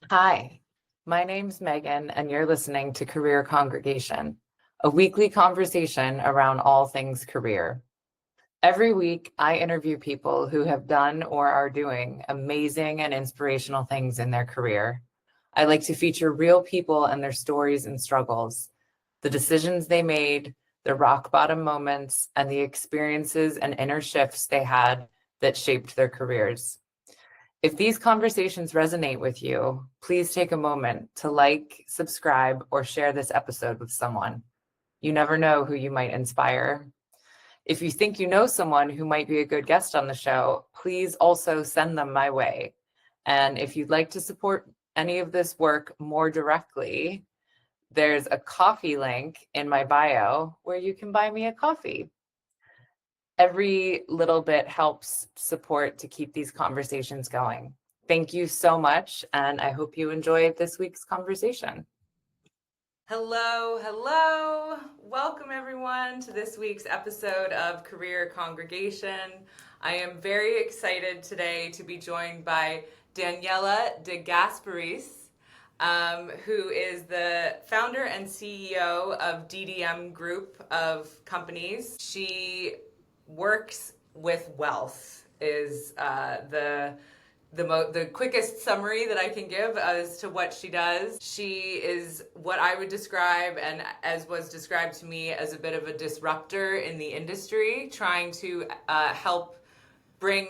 Hi, my name's Megan, and you're listening to Career Congregation, a weekly conversation around all things career. Every week, I interview people who have done or are doing amazing and inspirational things in their career. I like to feature real people and their stories and struggles, the decisions they made, the rock bottom moments, and the experiences and inner shifts they had that shaped their careers. If these conversations resonate with you, please take a moment to like, subscribe, or share this episode with someone. You never know who you might inspire. If you think you know someone who might be a good guest on the show, please also send them my way. And if you'd like to support any of this work more directly, there's a coffee link in my bio where you can buy me a coffee. Every little bit helps support to keep these conversations going. Thank you so much, and I hope you enjoyed this week's conversation. Hello, hello. Welcome everyone to this week's episode of Career Congregation. I am very excited today to be joined by Daniela DeGasperis, who is the founder and CEO of DDM Group of companies. She works with wealth is the quickest summary that I can give as to what she does. She is what I would describe, and as was described to me, as a bit of a disruptor in the industry, trying to help bring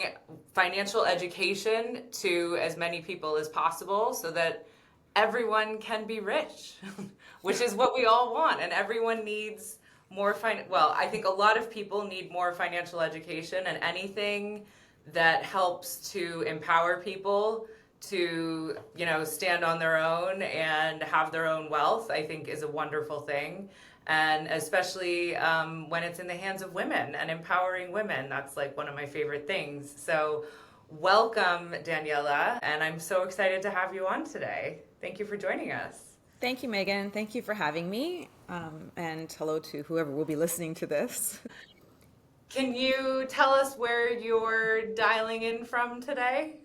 financial education to as many people as possible so that everyone can be rich, which is what we all want, and everyone needs more I think a lot of people need more financial education, and anything that helps to empower people to, stand on their own and have their own wealth, I think is a wonderful thing. And especially when it's in the hands of women and empowering women, that's like one of my favorite things. So welcome, Daniela, and I'm so excited to have you on today. Thank you for joining us. Thank you, Megan. Thank you for having me. And hello to whoever will be listening to this. Can you tell us where you're dialing in from today?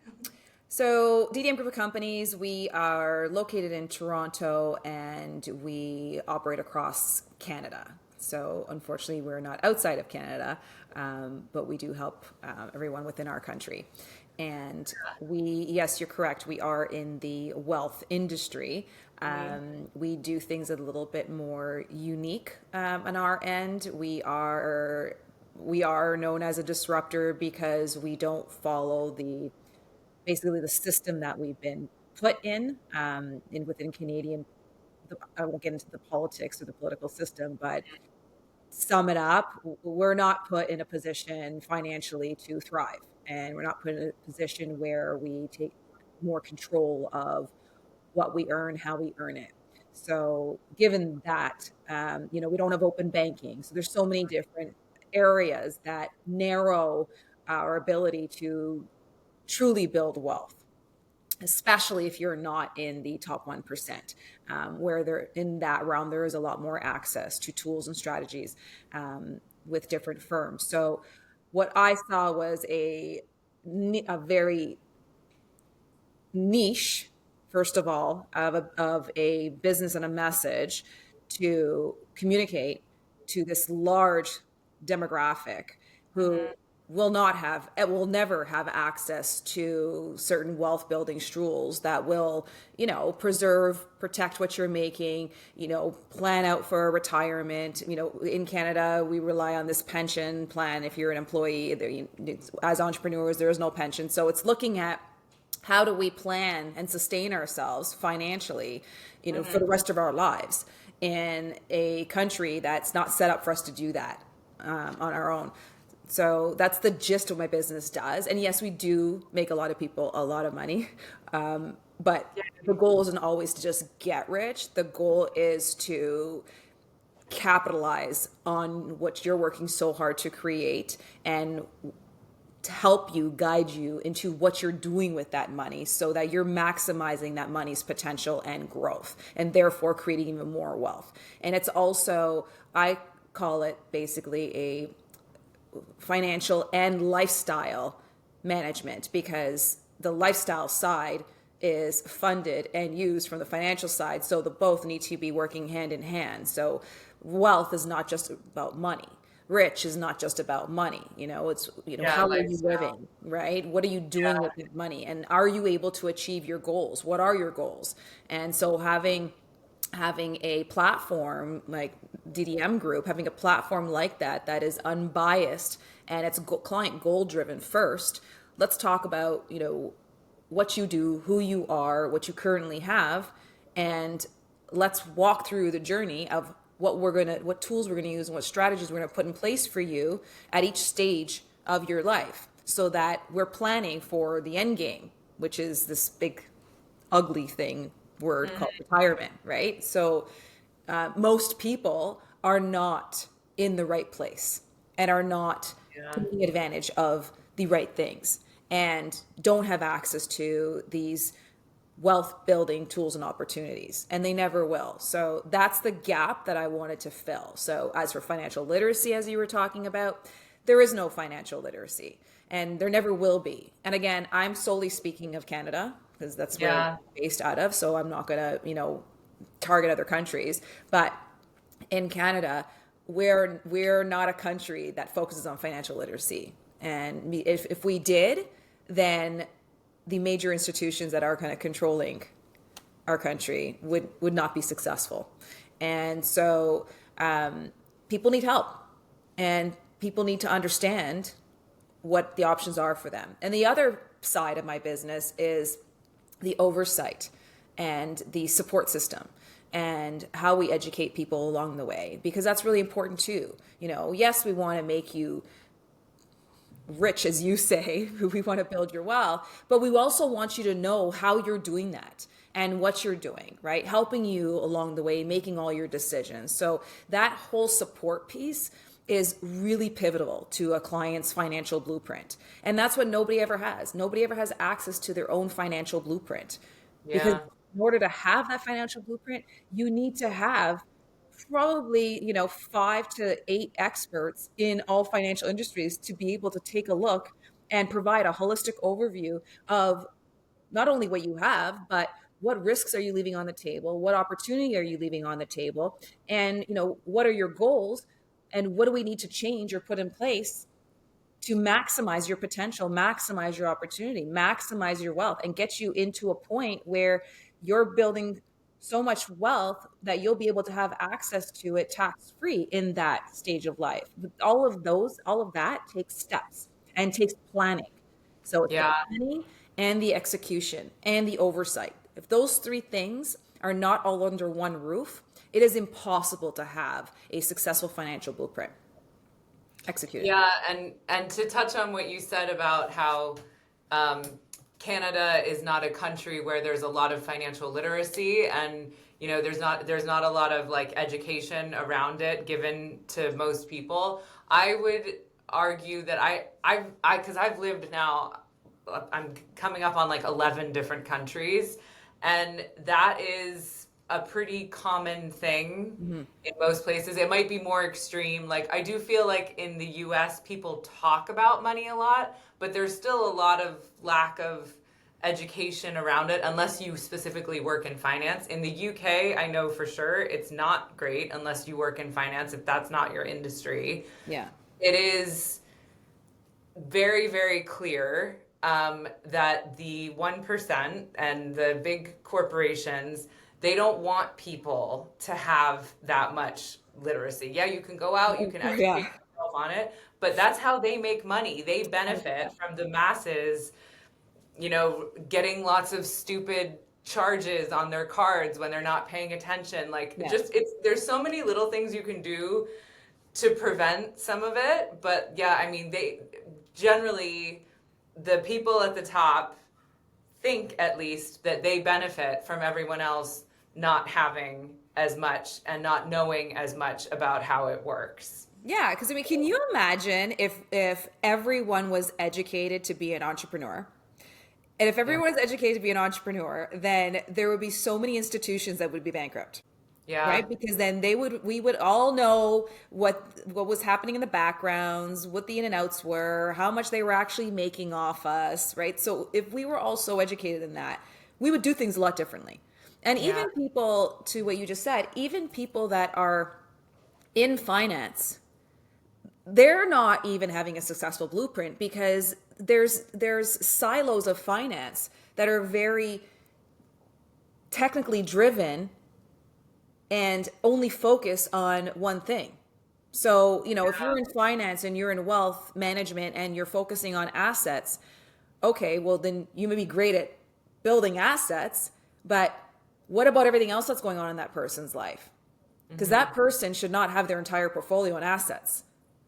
So, DDM Group of Companies, we are located in Toronto and we operate across Canada. So, unfortunately, we're not outside of Canada, but we do help everyone within our country. And yes, you're correct, we are in the wealth industry. We do things a little bit more unique on our end. We are known as a disruptor because we don't follow basically the system that we've been put in within Canadian. I won't get into the politics or the political system, but sum it up, we're not put in a position financially to thrive, and we're not put in a position where we take more control of what we earn, how we earn it. So given that, we don't have open banking. So there's so many different areas that narrow our ability to truly build wealth, especially if you're not in the top 1%, where there in that realm, there is a lot more access to tools and strategies with different firms. So what I saw was a very niche, first of all, of a business and a message to communicate to this large demographic who will never have access to certain wealth building tools that will, protect what you're making, plan out for a retirement. In Canada, we rely on this pension plan. If you're an employee, as entrepreneurs, there is no pension. So it's looking at how do we plan and sustain ourselves financially, for the rest of our lives in a country that's not set up for us to do that on our own. So that's the gist of what my business does. And yes, we do make a lot of people a lot of money. But the goal isn't always to just get rich. The goal is to capitalize on what you're working so hard to create and to help you, guide you into what you're doing with that money so that you're maximizing that money's potential and growth, and therefore creating even more wealth. And it's also, I call it basically a financial and lifestyle management, because the lifestyle side is funded and used from the financial side. So the both need to be working hand in hand. So wealth is not just about money. Rich is not just about money. It's, Yeah, how are you lifestyle. living, right? What are you doing Yeah. with that money? And are you able to achieve your goals? What are your goals? And so having a platform like DDM Group, having a platform like that is unbiased and it's client goal driven first. Let's talk about, what you do, who you are, what you currently have, and let's walk through the journey of what tools we're gonna use and what strategies we're gonna put in place for you at each stage of your life, so that we're planning for the end game, which is this big, ugly word called retirement, right? So most people are not in the right place and are not Yeah. taking advantage of the right things and don't have access to these wealth building tools and opportunities, and they never will. So that's the gap that I wanted to fill. So as for financial literacy, as you were talking about, there is no financial literacy and there never will be. And again, I'm solely speaking of Canada because that's where I'm Yeah. based out of. So I'm not going to, target other countries, but in Canada, we're not a country that focuses on financial literacy. And if we did, then the major institutions that are kind of controlling our country would not be successful. And so people need help, and people need to understand what the options are for them. And the other side of my business is the oversight and the support system and how we educate people along the way, because that's really important too. Yes, we want to make you rich, as you say, we want to build your wealth, but we also want you to know how you're doing that and what you're doing, right? Helping you along the way, making all your decisions. So that whole support piece is really pivotal to a client's financial blueprint. And that's what nobody ever has. Nobody ever has access to their own financial blueprint, because Yeah. in order to have that financial blueprint, you need to have probably 5 to 8 experts in all financial industries to be able to take a look and provide a holistic overview of not only what you have, but what risks are you leaving on the table, what opportunity are you leaving on the table, and what are your goals, and what do we need to change or put in place to maximize your potential, maximize your opportunity, maximize your wealth, and get you into a point where you're building so much wealth that you'll be able to have access to it tax free in that stage of life. But all of that takes steps and takes planning. So it's the Yeah. planning and the execution and the oversight. If those three things are not all under one roof, it is impossible to have a successful financial blueprint executed. Yeah, and to touch on what you said about how um, Canada is not a country where there's a lot of financial literacy, and there's not a lot of like education around it given to most people. I would argue that because I've lived now, I'm coming up on like 11 different countries, and that is a pretty common thing in most places. It might be more extreme. Like I do feel like in the US people talk about money a lot, but there's still a lot of lack of education around it unless you specifically work in finance. In the UK, I know for sure it's not great unless you work in finance, if that's not your industry. Yeah. It is very, very clear that the 1% and the big corporations, they don't want people to have that much literacy. Yeah, you can go out, you can educate Yeah. yourself on it, but that's how they make money. They benefit from the masses, getting lots of stupid charges on their cards when they're not paying attention. Like Yeah. there's so many little things you can do to prevent some of it. But yeah, I mean, they generally, the people at the top think at least that they benefit from everyone else not having as much and not knowing as much about how it works. Yeah, because I mean, can you imagine if everyone was educated to be an entrepreneur? And if Yeah. everyone was educated to be an entrepreneur, then there would be so many institutions that would be bankrupt. Yeah. Right? Because then we would all know what was happening in the backgrounds, what the in and outs were, how much they were actually making off us, right? So if we were all so educated in that, we would do things a lot differently. And Yeah. even people, to what you just said, even people that are in finance, they're not even having a successful blueprint because there's silos of finance that are very technically driven and only focus on one thing. So, if you're in finance and you're in wealth management and you're focusing on assets, okay, well, then you may be great at building assets, but what about everything else that's going on in that person's life? Because that person should not have their entire portfolio in assets.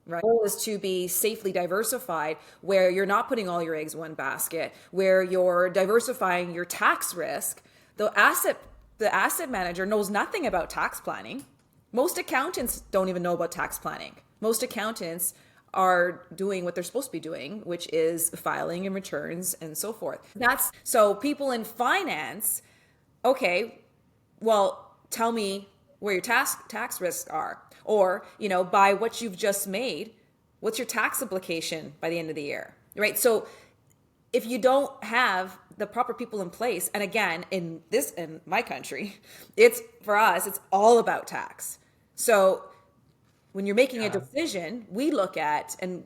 Right. The goal is to be safely diversified, where you're not putting all your eggs in one basket, where you're diversifying your tax risk. The asset manager knows nothing about tax planning. Most accountants don't even know about tax planning. Most accountants are doing what they're supposed to be doing, which is filing and returns and so forth. That's so people in finance, okay, well, tell me where your tax risks are. Or, by what you've just made, what's your tax implication by the end of the year, right? So if you don't have the proper people in place, and again, in my country, for us, it's all about tax. So when you're making a decision, we look at, and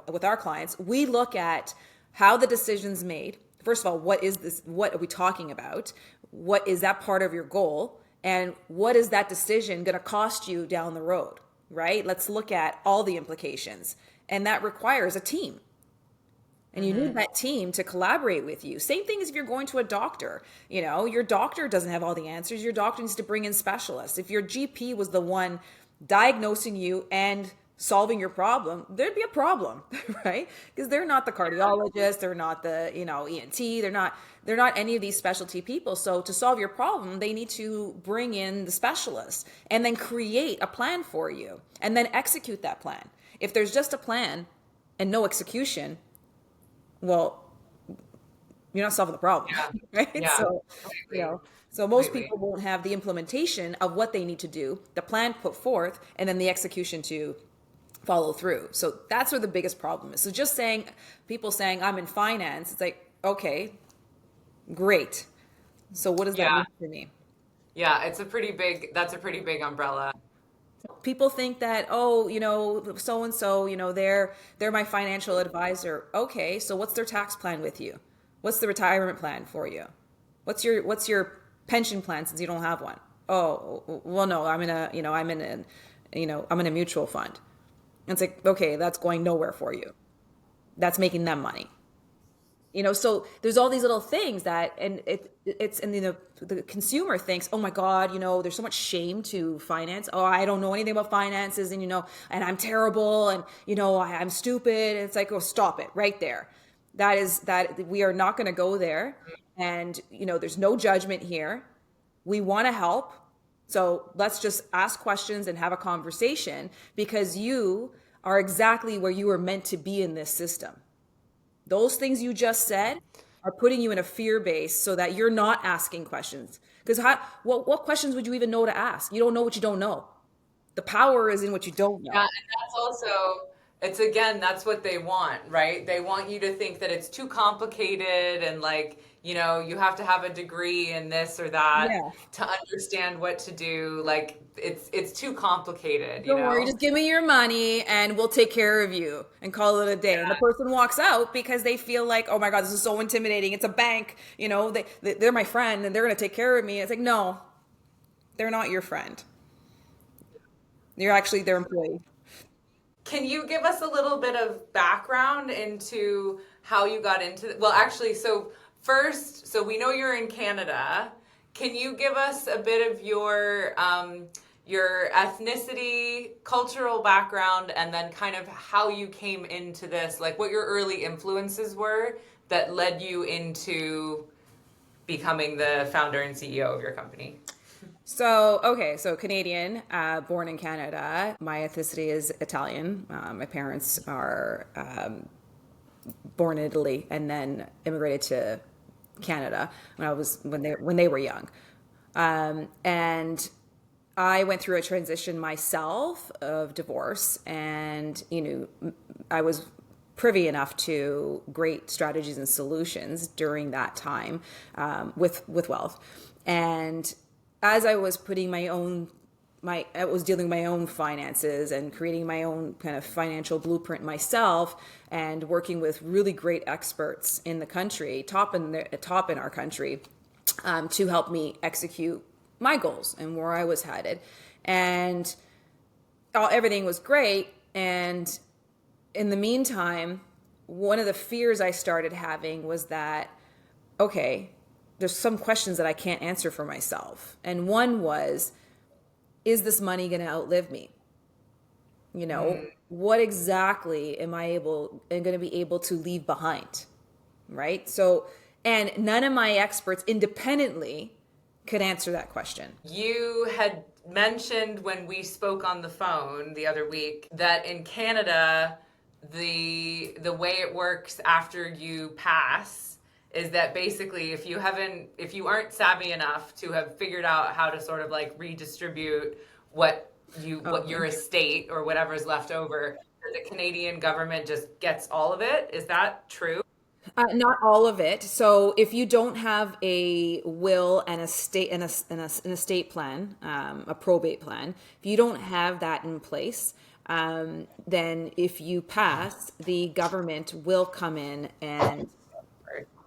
with our clients, we look at how the decision's made. First of all, what is this? What are we talking about? What is that part of your goal? And what is that decision going to cost you down the road, right? Let's look at all the implications. And that requires a team. And you need that team to collaborate with you. Same thing as if you're going to a doctor. Your doctor doesn't have all the answers. Your doctor needs to bring in specialists. If your GP was the one diagnosing you and solving your problem, there'd be a problem, right? Because they're not the cardiologist, they're not the ENT, they're not any of these specialty people. So to solve your problem, they need to bring in the specialists and then create a plan for you and then execute that plan. If there's just a plan and no execution, well, you're not solving the problem, right? Yeah. So most people won't have the implementation of what they need to do, the plan put forth, and then the execution to follow through. So that's where the biggest problem is. So just people saying I'm in finance, it's like, okay, great. So what does that mean for me? Yeah, that's a pretty big umbrella. People think that, so-and-so, they're my financial advisor. Okay, so what's their tax plan with you? What's the retirement plan for you? What's your pension plan since you don't have one? Oh, well, no, I'm in a mutual fund. And it's like, okay, that's going nowhere for you. That's making them money. So there's all these little things and the consumer thinks, oh my God, there's so much shame to finance. Oh, I don't know anything about finances and I'm terrible and I'm stupid. And it's like, oh, stop it right there. That we are not going to go there. And there's no judgment here. We want to help. So let's just ask questions and have a conversation because you are exactly where you were meant to be in this system. Those things you just said are putting you in a fear base so that you're not asking questions. Because what questions would you even know to ask? You don't know what you don't know. The power is in what you don't know. Yeah, and that's what they want, right? They want you to think that it's too complicated and you have to have a degree in this or that to understand what to do. Like it's too complicated, Don't worry, just give me your money and we'll take care of you and call it a day. Yeah. And the person walks out because they feel like, oh my God, this is so intimidating. It's a bank, they're my friend and they're going to take care of me. It's like, no, they're not your friend. You're actually their employee. Can you give us a little bit of background into how you got into it? Well, actually, so first, so we know you're in Canada. Can you give us a bit of your ethnicity, cultural background, and then kind of how you came into this, like what your early influences were that led you into becoming the founder and CEO of your company? So Canadian, born in Canada. My ethnicity is Italian. My parents are born in Italy and then immigrated to Canada when they were young. And I went through a transition myself of divorce, and I was privy enough to great strategies and solutions during that time with wealth. And as I was putting I was dealing with my own finances and creating my own kind of financial blueprint myself, and working with really great experts in the country, top in our country, to help me execute my goals and where I was headed. And everything was great. And in the meantime, one of the fears I started having was that, okay, there's some questions that I can't answer for myself. And one was, is this money going to outlive me? What exactly am I going to be able to leave behind? Right? So, and none of my experts independently could answer that question. You had mentioned when we spoke on the phone the other week that in Canada, the way it works after you pass is that basically if you aren't savvy enough to have figured out how to sort of like redistribute what your estate or whatever's left over, the Canadian government just gets all of it. Is that true? Not all of it. So if you don't have a will and an estate plan, a probate plan, if you don't have that in place, then if you pass, the government will come in and,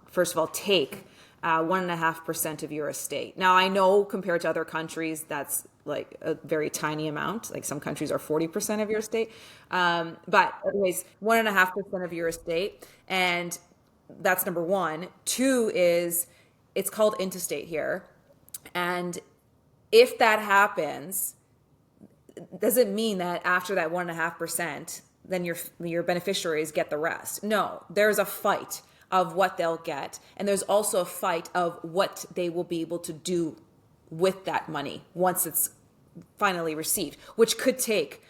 first of all, take 1.5% of your estate. Now, I know compared to other countries, that's like a very tiny amount. Like some countries are 40% of your estate. But anyways, 1.5% of your estate. And that's number one. Two is it's called intestate here. And if that happens, doesn't mean that after that 1.5%, then your beneficiaries get the rest. No, there's a fight of what they'll get. And there's also a fight of what they will be able to do with that money once it's finally received, which could take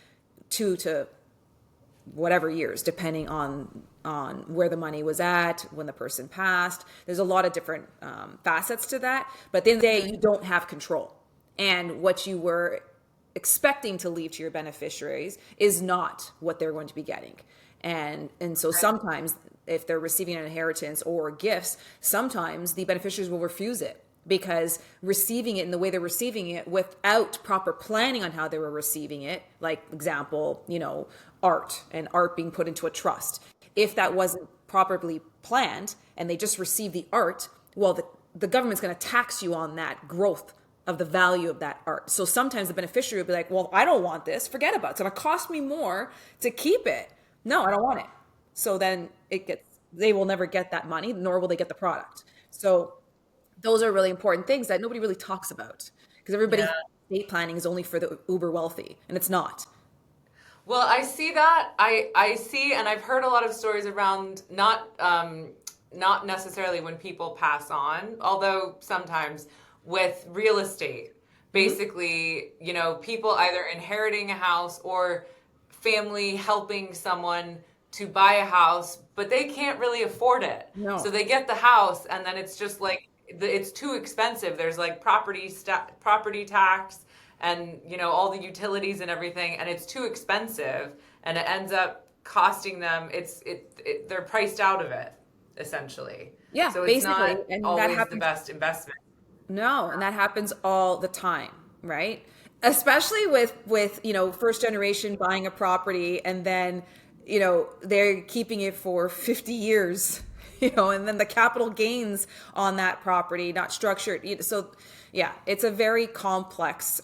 2 to whatever years, depending on where the money was at, when the person passed. There's a lot of different facets to that. But at the end of the day, you don't have control. And what you were expecting to leave to your beneficiaries is not what they're going to be getting. And so sometimes if they're receiving an inheritance or gifts, sometimes the beneficiaries will refuse it because receiving it in the way they're receiving it without proper planning on how they were receiving it, like example, art being put into a trust. If that wasn't properly planned and they just receive the art, well, the government's going to tax you on that growth of the value of that art. So sometimes the beneficiary will be like, well, I don't want this. Forget about it. It's going to cost me more to keep it. No, I don't want it. So then they will never get that money, nor will they get the product. So those are really important things that nobody really talks about because everybody thinks estate planning is only for the uber wealthy, and it's not. Well, I see that. I see, and I've heard a lot of stories around not necessarily when people pass on, although sometimes with real estate. Basically, people either inheriting a house or family helping someone to buy a house, but they can't really afford it. No. So they get the house and then it's just like, it's too expensive. There's like property tax and, all the utilities and everything, and it's too expensive and it ends up costing them, they're priced out of it, essentially. Yeah, so it's basically. not And always that happens, the best investment. No, and that happens all the time, right? Especially with first generation buying a property and then they're keeping it for 50 years, and then the capital gains on that property not structured. So yeah, it's a very complex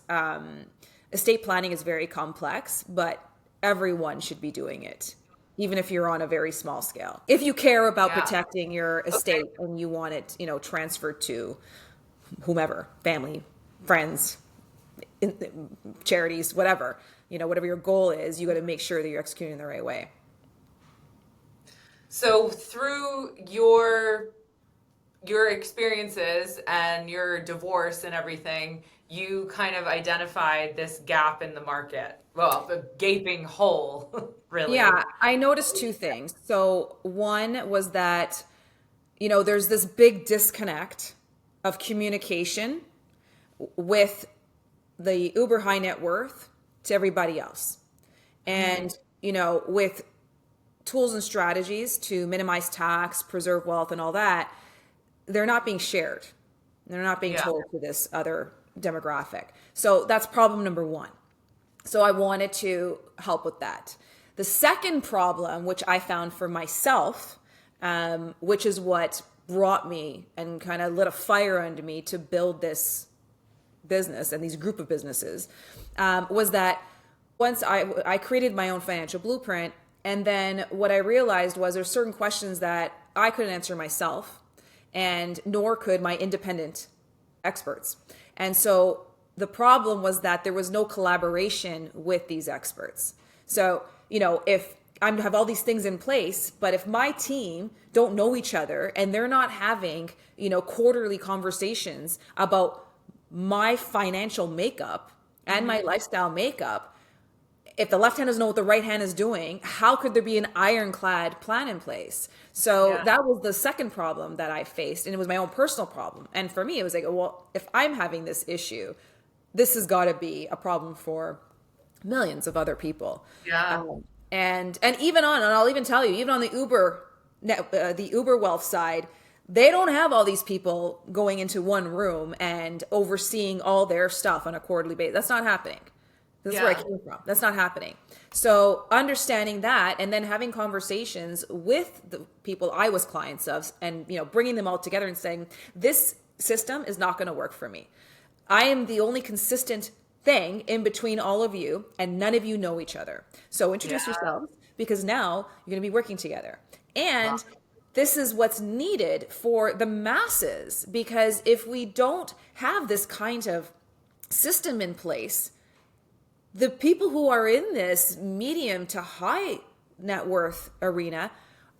estate planning is very complex, but everyone should be doing it, even if you're on a very small scale, if you care about protecting your estate and you want it transferred to whomever, family, friends, charities, whatever, whatever your goal is, you got to make sure that you're executing the right way. So through your experiences and your divorce and everything, you kind of identified this gap in the market. Well, a gaping hole, really. Yeah, I noticed two things. So one was that, there's this big disconnect of communication with the uber high net worth to everybody else. And, with tools and strategies to minimize tax, preserve wealth, and all that, they're not being shared. They're not being told to this other demographic. So that's problem number one. So I wanted to help with that. The second problem, which I found for myself, which is what brought me and kind of lit a fire under me to build this business and these group of businesses, was that once I created my own financial blueprint, and then what I realized was there's certain questions that I couldn't answer myself, and nor could my independent experts. And so the problem was that there was no collaboration with these experts. So, if I have all these things in place, but if my team don't know each other and they're not having, quarterly conversations about my financial makeup and my lifestyle makeup, if the left hand doesn't know what the right hand is doing, how could there be an ironclad plan in place? So that was the second problem that I faced, and it was my own personal problem. And for me, it was like, well, if I'm having this issue, this has got to be a problem for millions of other people. And even and I'll even tell you, even on the Uber wealth side, they don't have all these people going into one room and overseeing all their stuff on a quarterly basis. That's not happening. This is where I came from. That's not happening. So understanding that, and then having conversations with the people I was clients of, and bringing them all together and saying, this system is not going to work for me. I am the only consistent thing in between all of you, and none of you know each other. So introduce yourselves, because now you're going to be working together. And this is what's needed for the masses, because if we don't have this kind of system in place, the people who are in this medium to high net worth arena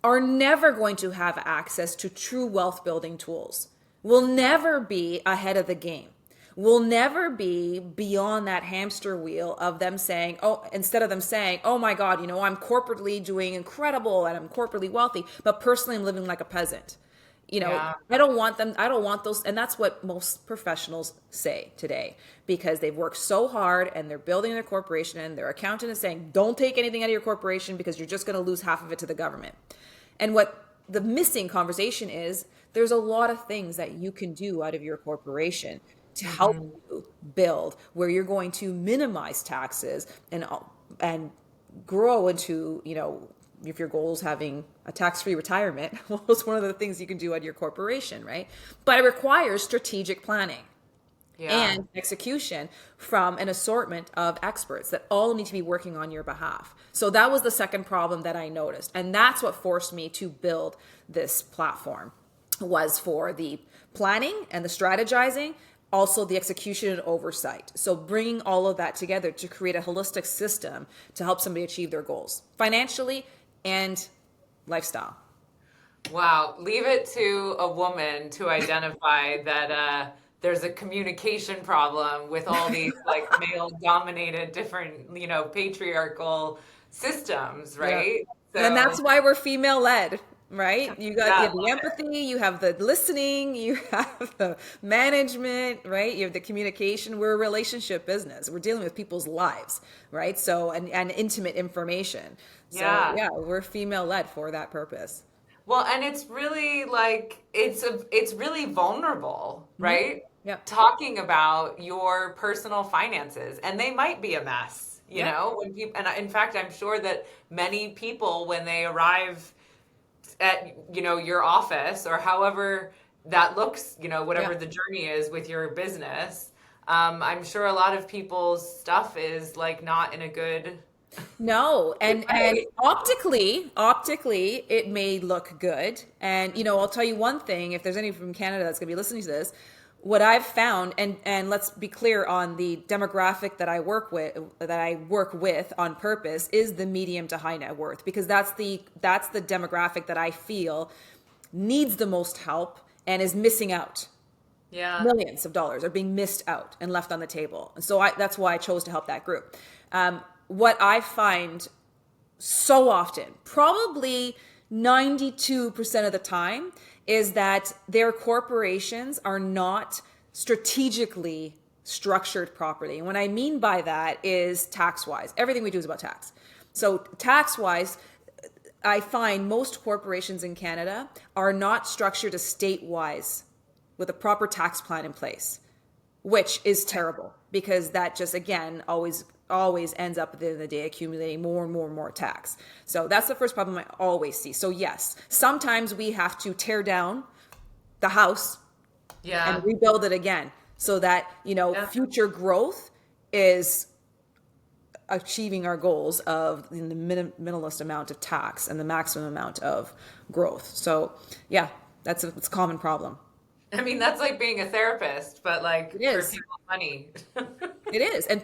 are never going to have access to true wealth building tools. We'll never be ahead of the game. We'll never be beyond that hamster wheel of them saying, instead of them saying, oh my God, I'm corporately doing incredible and I'm corporately wealthy, but personally I'm living like a peasant. I don't want them. I don't want those. And that's what most professionals say today, because they've worked so hard and they're building their corporation, and their accountant is saying, don't take anything out of your corporation because you're just going to lose half of it to the government. And what the missing conversation is, there's a lot of things that you can do out of your corporation to help you build, where you're going to minimize taxes and grow into, if your goal is having a tax-free retirement, well, it's one of the things you can do at your corporation, right? But it requires strategic planning and execution from an assortment of experts that all need to be working on your behalf. So that was the second problem that I noticed. And that's what forced me to build this platform, was for the planning and the strategizing, also the execution and oversight. So bringing all of that together to create a holistic system to help somebody achieve their goals financially and lifestyle. Wow. Leave it to a woman to identify that there's a communication problem with all these like male dominated different, patriarchal systems, right? So, and that's why we're female led, right? You have the empathy, you have the listening, you have the management, right? You have the communication. We're a relationship business. We're dealing with people's lives, right? So, and intimate information. So we're female led for that purpose. Well, and it's really like, it's really vulnerable, right? Yeah. Talking about your personal finances, and they might be a mess, when people, and in fact, I'm sure that many people, when they arrive at, your office, or however that looks, whatever the journey is with your business, I'm sure a lot of people's stuff is like not in a good. No, and optically, it may look good. And I'll tell you one thing: if there's any from Canada that's going to be listening to this, what I've found, and let's be clear on the demographic that I work with on purpose, is the medium to high net worth, because that's the demographic that I feel needs the most help and is missing out. Yeah, millions of dollars are being missed out and left on the table, and so that's why I chose to help that group. What I find so often, probably 92% of the time, is that their corporations are not strategically structured properly. And what I mean by that is tax-wise. Everything we do is about tax. So tax-wise, I find most corporations in Canada are not structured estate-wise with a proper tax plan in place, which is terrible because that just, again, always ends up at the end of the day accumulating more and more and more tax. So that's the first problem I always see. So yes, sometimes we have to tear down the house and rebuild it again so that, future growth is achieving our goals of the minimalist amount of tax and the maximum amount of growth. So yeah, it's a common problem. I mean, that's like being a therapist, but like for people's money. It is. And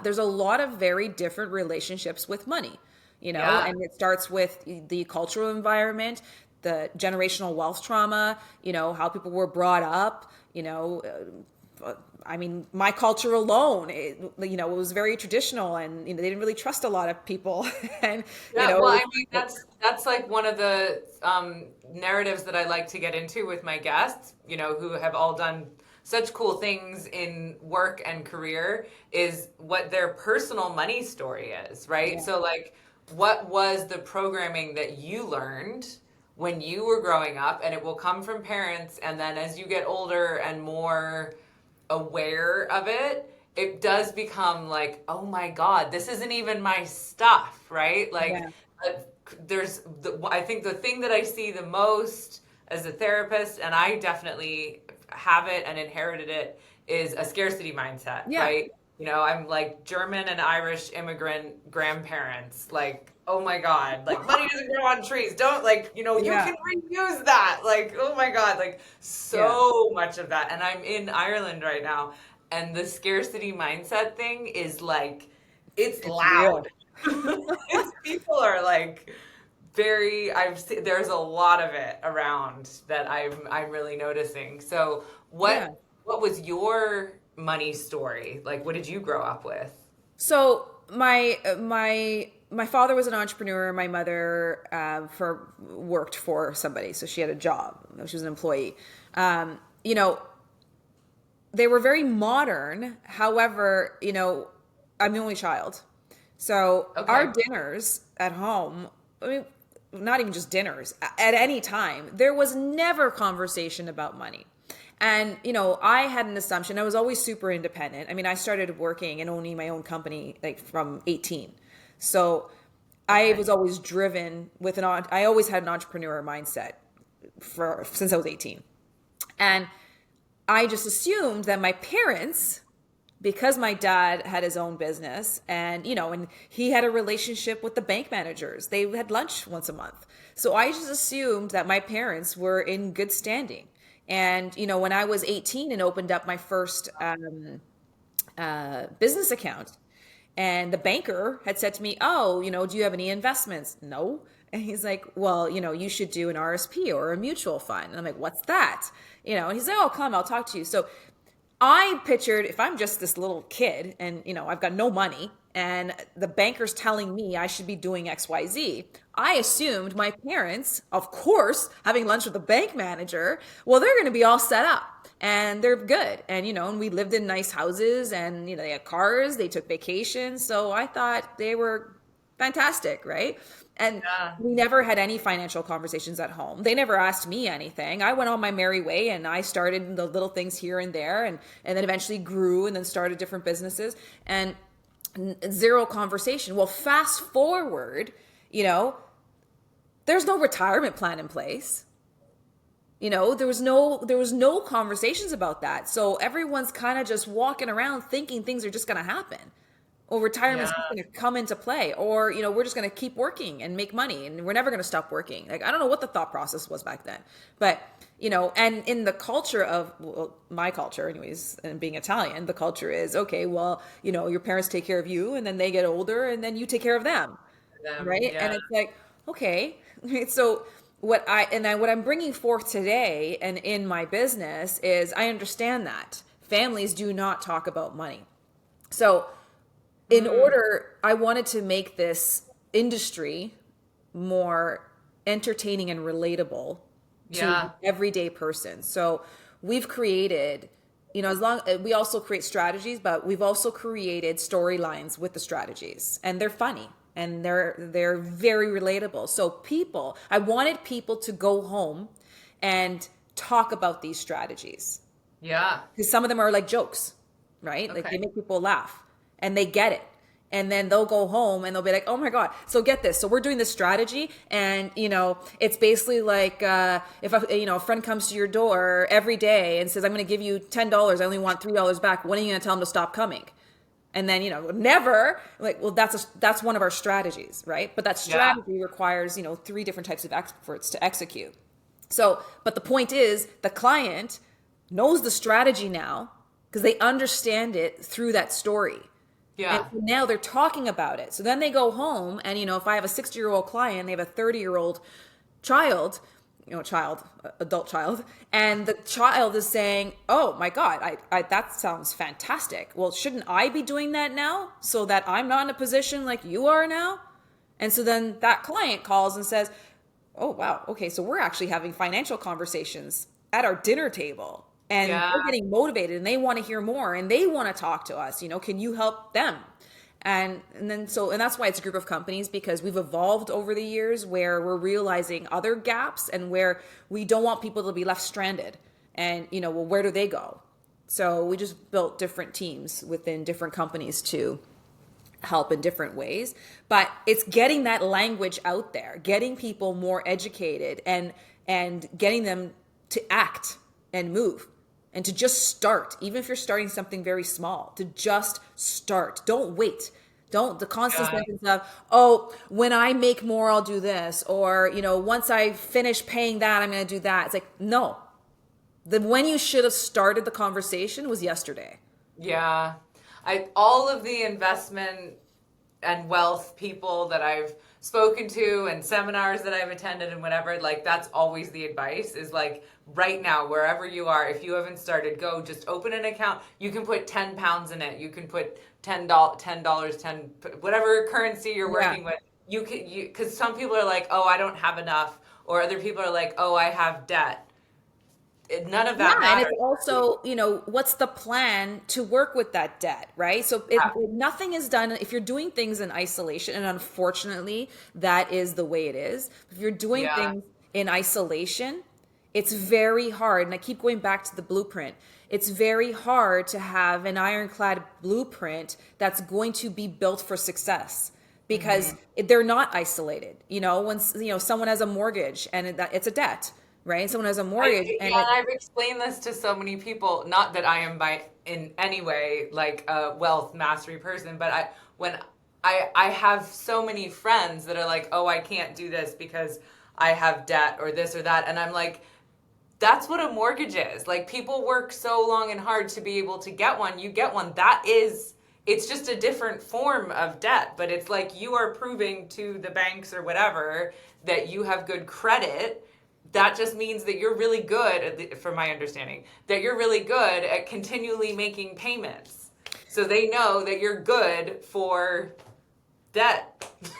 there's a lot of very different relationships with money, and it starts with the cultural environment, the generational wealth trauma, how people were brought up, I mean, my culture alone, it was very traditional, and they didn't really trust a lot of people. And well, I mean, that's like one of the narratives that I like to get into with my guests, who have all done such cool things in work and career, is what their personal money story is, right? Yeah. So like, what was the programming that you learned when you were growing up? And it will come from parents, and then as you get older and more aware of it, it does become like, oh my God, this isn't even my stuff, right? Like, I think the thing that I see the most as a therapist, and I definitely have it and inherited it, is a scarcity mindset, right? I'm like German and Irish immigrant grandparents, like, oh my God, like money doesn't grow on trees. Don't you can reuse that. Like, oh my God, like so much of that. And I'm in Ireland right now, and the scarcity mindset thing is like, it's loud. People are like there's a lot of it around that I'm really noticing. So what was your money story? Like, what did you grow up with? So my father was an entrepreneur. My mother worked for somebody, so she had a job. She was an employee. They were very modern. However, I'm the only child, so our dinners at home, I mean, not even just dinners, at any time, there was never conversation about money. And, I had an assumption. I was always super independent. I mean, I started working and owning my own company like from 18. So I was always driven with I always had an entrepreneur mindset since I was 18. And I just assumed that my parents, because my dad had his own business and, and he had a relationship with the bank managers, they had lunch once a month. So I just assumed that my parents were in good standing. And, when I was 18 and opened up my first business account, and the banker had said to me, oh, do you have any investments? No. And he's like, well, you should do an RSP or a mutual fund. And I'm like, what's that? And he's like, oh, come, I'll talk to you. So I pictured, if I'm just this little kid and, I've got no money and the banker's telling me I should be doing XYZ, I assumed my parents, of course, having lunch with the bank manager, well, they're going to be all set up and they're good. And, and we lived in nice houses and, they had cars, they took vacations. So I thought they were fantastic, right? And we never had any financial conversations at home. They never asked me anything. I went on my merry way and I started the little things here and there and then eventually grew and then started different businesses and zero conversation. Well, fast forward, there's no retirement plan in place. There was no conversations about that. So everyone's kind of just walking around thinking things are just going to happen. Or retirement's going to come into play, or, we're just going to keep working and make money and we're never going to stop working. Like, I don't know what the thought process was back then, but, and in the culture of, well, my culture anyways, and being Italian, the culture is, okay, well, your parents take care of you and then they get older and then you take care of them. Right. Yeah. And it's like, okay. So what I'm bringing forth today and in my business is I understand that families do not talk about money. So I wanted to make this industry more entertaining and relatable to the everyday person. So we've created, we also create strategies, but we've also created storylines with the strategies, and they're funny and they're very relatable. So I wanted people to go home and talk about these strategies, Yeah. because some of them are like jokes, right? Like they Okay. make people laugh and they get it. And then they'll go home and they'll be like, oh my God. So get this. So we're doing this strategy. And, it's basically like if a friend comes to your door every day and says, I'm going to give you $10. I only want $3 back. When are you going to tell them to stop coming? And then, never, like, well, that's one of our strategies, right? But that Yeah. strategy requires, 3 different types of experts to execute. So, but the point is, the client knows the strategy now because they understand it through that story. And Yeah. so now they're talking about it. So then they go home and, if I have a 60-year-old client, they have a 30-year-old child, adult child, and the child is saying, oh my God, that sounds fantastic. Well, shouldn't I be doing that now so that I'm not in a position like you are now? And so then that client calls and says, oh, wow, okay, so we're actually having financial conversations at our dinner table. And Yeah. they're getting motivated and they want to hear more and they want to talk to us. Can you help them? And that's why it's a group of companies, because we've evolved over the years where we're realizing other gaps and where we don't want people to be left stranded. And, well, where do they go? So we just built different teams within different companies to help in different ways. But it's getting that language out there, getting people more educated and getting them to act and move. And to just start, even if you're starting something very small, to just start. Don't wait. Don't the constant Yeah. sentence of, oh, when I make more, I'll do this. Or, once I finish paying that, I'm going to do that. It's like, no. When you should have started the conversation was yesterday. Yeah. All of the investment and wealth people that I've spoken to and seminars that I've attended and whatever, like that's always the advice is like right now, wherever you are, if you haven't started, go just open an account. You can put 10 pounds in it. You can put $10, 10, whatever currency you're Yeah. working with. Because some people are like, oh, I don't have enough. Or other people are like, oh, I have debt. None of Yeah, that and matters. it's also, what's the plan to work with that debt, right? So nothing is done if you're doing things in isolation, and unfortunately, that is the way it is. If you're doing Yeah. things in isolation, it's very hard, and I keep going back to the blueprint. It's very hard to have an ironclad blueprint that's going to be built for success because they're not isolated. When someone has a mortgage and it's a debt, right? Someone has a mortgage and Yeah, and I've explained this to so many people. Not that I am by in any way like a wealth mastery person, but I have so many friends that are like, oh, I can't do this because I have debt or this or that, and I'm like, that's what a mortgage is. Like people work so long and hard to be able to get one. You get one. It's just a different form of debt, but it's like you are proving to the banks or whatever that you have good credit. That just means that you're really good, from my understanding, that you're really good at continually making payments. So they know that you're good for debt.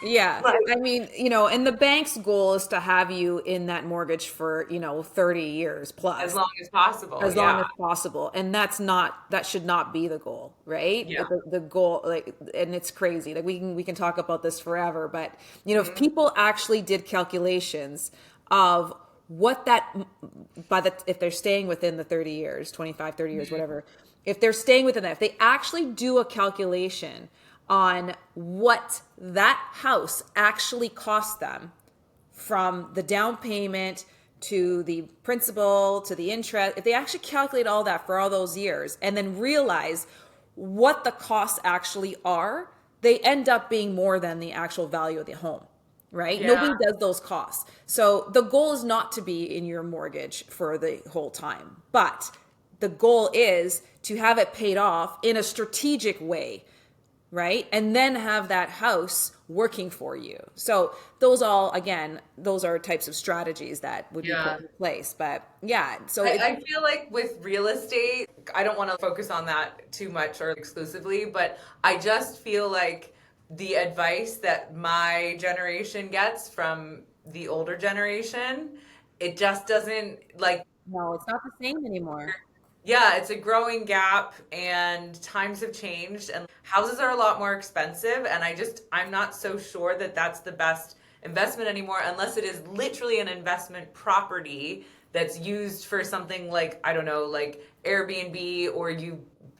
yeah, Like, I mean, and the bank's goal is to have you in that mortgage for, 30 years as plus, long as possible. as long Yeah. as possible. And that should not be the goal, right? Yeah. The goal, like, and it's crazy. Like we can talk about this forever, but if Mm-hmm. people actually did calculations of what that, if they're staying within the 30 years, 25, 30 years, whatever, if they're staying within that, if they actually do a calculation on what that house actually cost them, from the down payment to the principal to the interest, if they actually calculate all that for all those years and then realize what the costs actually are, they end up being more than the actual value of the home, right? Yeah. Nobody does those costs. So the goal is not to be in your mortgage for the whole time, but the goal is to have it paid off in a strategic way, right? And then have that house working for you. So those are types of strategies that would be Yeah. put in place. But yeah, so I feel like with real estate, I don't want to focus on that too much or exclusively, but I just feel like the advice that my generation gets from the older generation, it just doesn't like no, it's not the same anymore. Yeah, it's a growing gap and times have changed and houses are a lot more expensive. And I'm not so sure that that's the best investment anymore unless it is literally an investment property that's used for something like, I don't know, like Airbnb or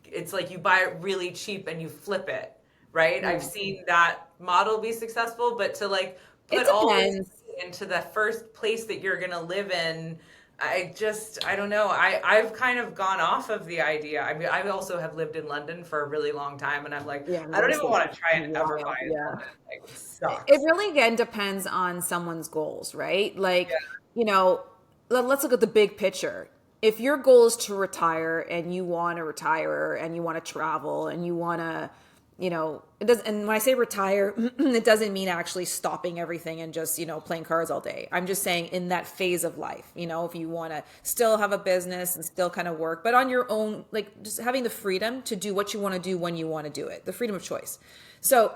it's like you buy it really cheap and you flip it, right? I've Yeah. seen that model be successful, but to like It put all this depends. into the first place that you're going to live in, I don't know. I've kind of gone off of the idea. I mean, I also have lived in London for a really long time, and I'm like, Yeah, I don't real even estate want is to try and ever buy wild. in Yeah. London. Like, it It sucks. really again depends on someone's goals, right? Yeah. Like, you know, let's look at the big picture. If your goal is to retire and you want to retire and you want to travel and you want to, it does. And when I say retire, it doesn't mean actually stopping everything and just, playing cards all day. I'm just saying in that phase of life, if you want to still have a business and still kind of work, but on your own, like just having the freedom to do what you want to do when you want to do it, the freedom of choice. So,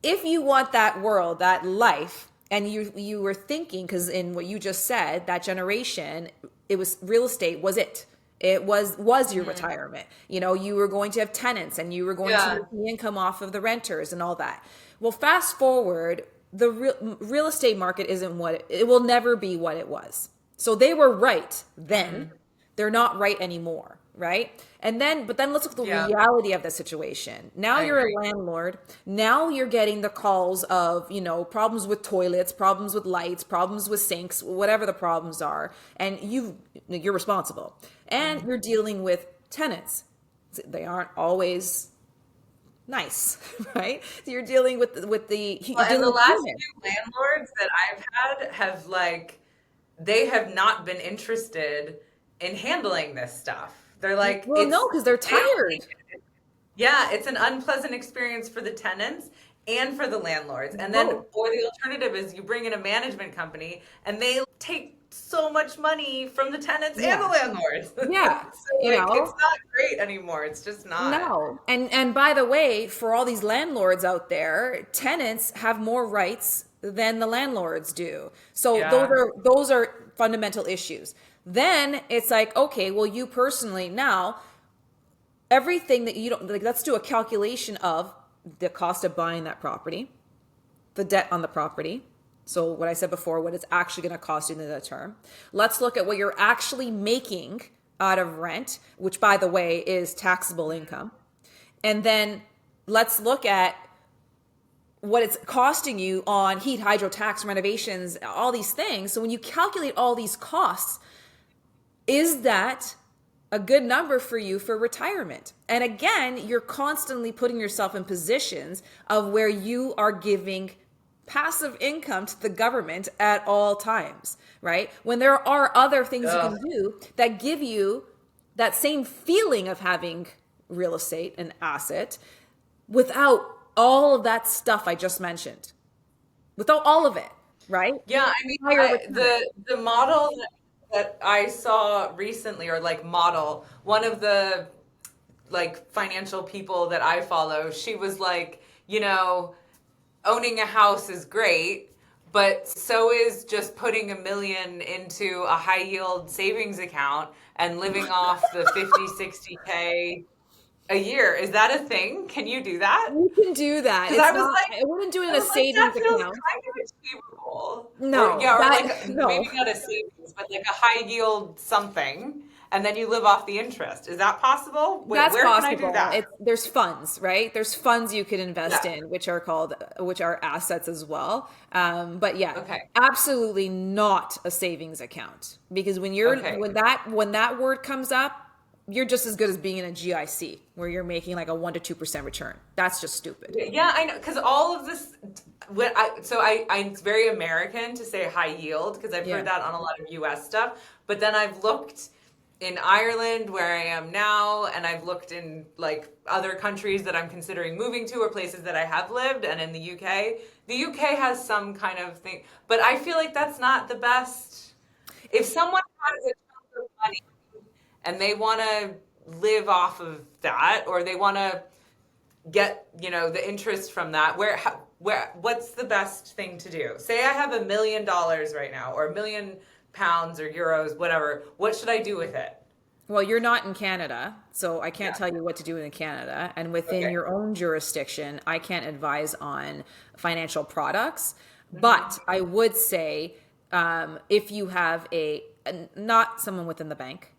if you want that world, that life, and you were thinking, because in what you just said, that generation, it was real estate was it. It was your Mhm. retirement. You were going to have tenants and you were going to Yeah. make the income off of the renters and all that. Well, fast forward, the real estate market isn't what it will never be what it was. So they were right then. Mhm. They're not right anymore, right? But then let's look at the Yeah. reality of the situation. Now I you're a agree. landlord. Now you're getting the calls of, problems with toilets, problems with lights, problems with sinks, whatever the problems are, and you're responsible. And Mhm. you're dealing with tenants. They aren't always nice, right? So you're dealing you're Well, and dealing the with last humans. few landlords that I've had have like, they have not been interested in handling this stuff. They're like, Well, no, because they're they don't tired. like it. Yeah, it's an unpleasant experience for the tenants and for the landlords. And then, Both. or the alternative is you bring in a management company and they take so much money from the tenants and the Yeah. landlords. Yeah. So You like it's know, not great anymore. It's just not. No. And by the way, for all these landlords out there, tenants have more rights than the landlords do. So those Yeah. are those are fundamental issues. Then it's like, okay, well, you personally now, everything that you don't like, let's do a calculation of the cost of buying that property, the debt on the property. So what I said before, what it's actually going to cost you in the term. Let's look at what you're actually making out of rent, which by the way is taxable income. And then let's look at what it's costing you on heat, hydro, tax, renovations, all these things. So when you calculate all these costs, is that a good number for you for retirement? And again, you're constantly putting yourself in positions of where you are giving passive income to the government at all times, right? When there are other things you Ugh. can do that give you that same feeling of having real estate, an asset, without all of that stuff I just mentioned, without all of it, right? Yeah, I mean, Higher return. the model that I saw recently, or like model, one of the like financial people that I follow, she was like, owning a house is great, but so is just putting 1 million into a high yield savings account and living off the 50, 60K a year. Is that a thing? Can you do that? You can do that. Because It's not, I wouldn't do it in a that savings feels account. kind of achievable. Or No, yeah, or that, like no, maybe not a savings, but like a high yield something, and then you live off the interest. Is that possible? that's Where can I do possible. that? There's funds, right? There's funds you can invest Yeah. in, which are assets as well. But yeah, Okay. absolutely not a savings account because Okay. when that word comes up, you're just as good as being in a GIC where you're making like a 1 to 2% return. That's just stupid. Yeah, I know, because all of this, it's very American to say high yield because I've Yeah. heard that on a lot of US stuff. But then I've looked in Ireland where I am now, and I've looked in like other countries that I'm considering moving to or places that I have lived, and in the UK. The UK has some kind of thing, but I feel like that's not the best. If someone has a ton of money and they want to live off of that, or they want to get the interest from that, what's the best thing to do? Say I have $1 million right now, or £1 million or euros, whatever. What should I do with it? Well, you're not in Canada, so I can't tell you what to do in Canada. And within Okay. your own jurisdiction, I can't advise on financial products. Hmm. But I would say if you have not someone within the bank,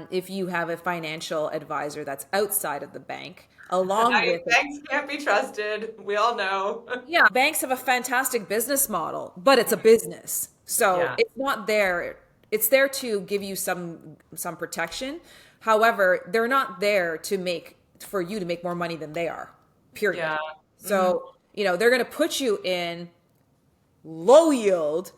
if you have a financial advisor that's outside of the bank, along with Banks can't be trusted. We all know. yeah, banks have a fantastic business model, but it's a business. So Yeah. it's not there. It's there to give you some protection. However, they're not there to make for you to make more money than they are. Period. Yeah. Hmm. So, they're going to put you in low yield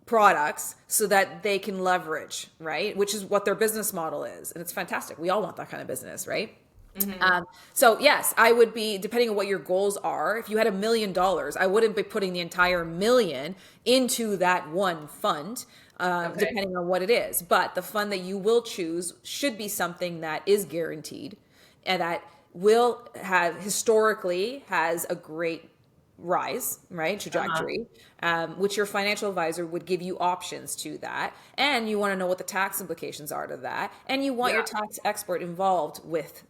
products so that they can leverage, right? Which is what their business model is. And it's fantastic. We all want that kind of business, right? Hmm. So yes, I would be, depending on what your goals are, if you had $1 million, I wouldn't be putting the entire million into that one fund, Okay. depending on what it is. But the fund that you will choose should be something that is guaranteed and that will have historically has a great rise, right? Uh-huh. Trajectory, which your financial advisor would give you options to that. And you want to know what the tax implications are to that. And you want Yeah. your tax expert involved with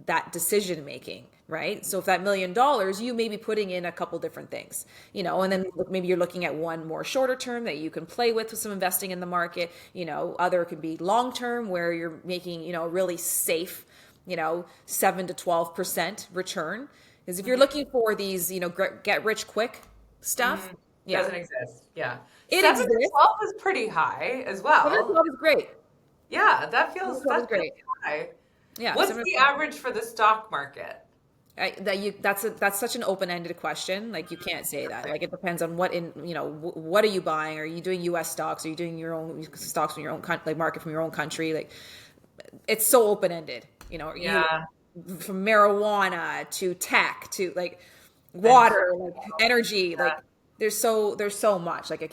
that decision making, right? So if that $1 million, you may be putting in a couple different things, and then maybe you're looking at one more shorter term that you can play with some investing in the market. Other could be long term where you're making, a really safe, 7 to 12% return. Because if you're looking for these, get rich quick stuff, Hmm. yeah, Doesn't exist. Yeah. it 7 to exists. 12 is pretty high as 7 to well. 12 is great. Yeah, 7 to 12 is that feels great. high. Yeah, What's 7 to the 12. average for the stock market? That's such an open-ended question. Like you can't say that. Like it depends on what are you buying? Are you doing U.S. stocks? Are you doing your own stocks from your own like market from your own country? Like it's so open-ended. You Yeah. from marijuana to tech to like And water, crypto. like energy, like there's so much. Like I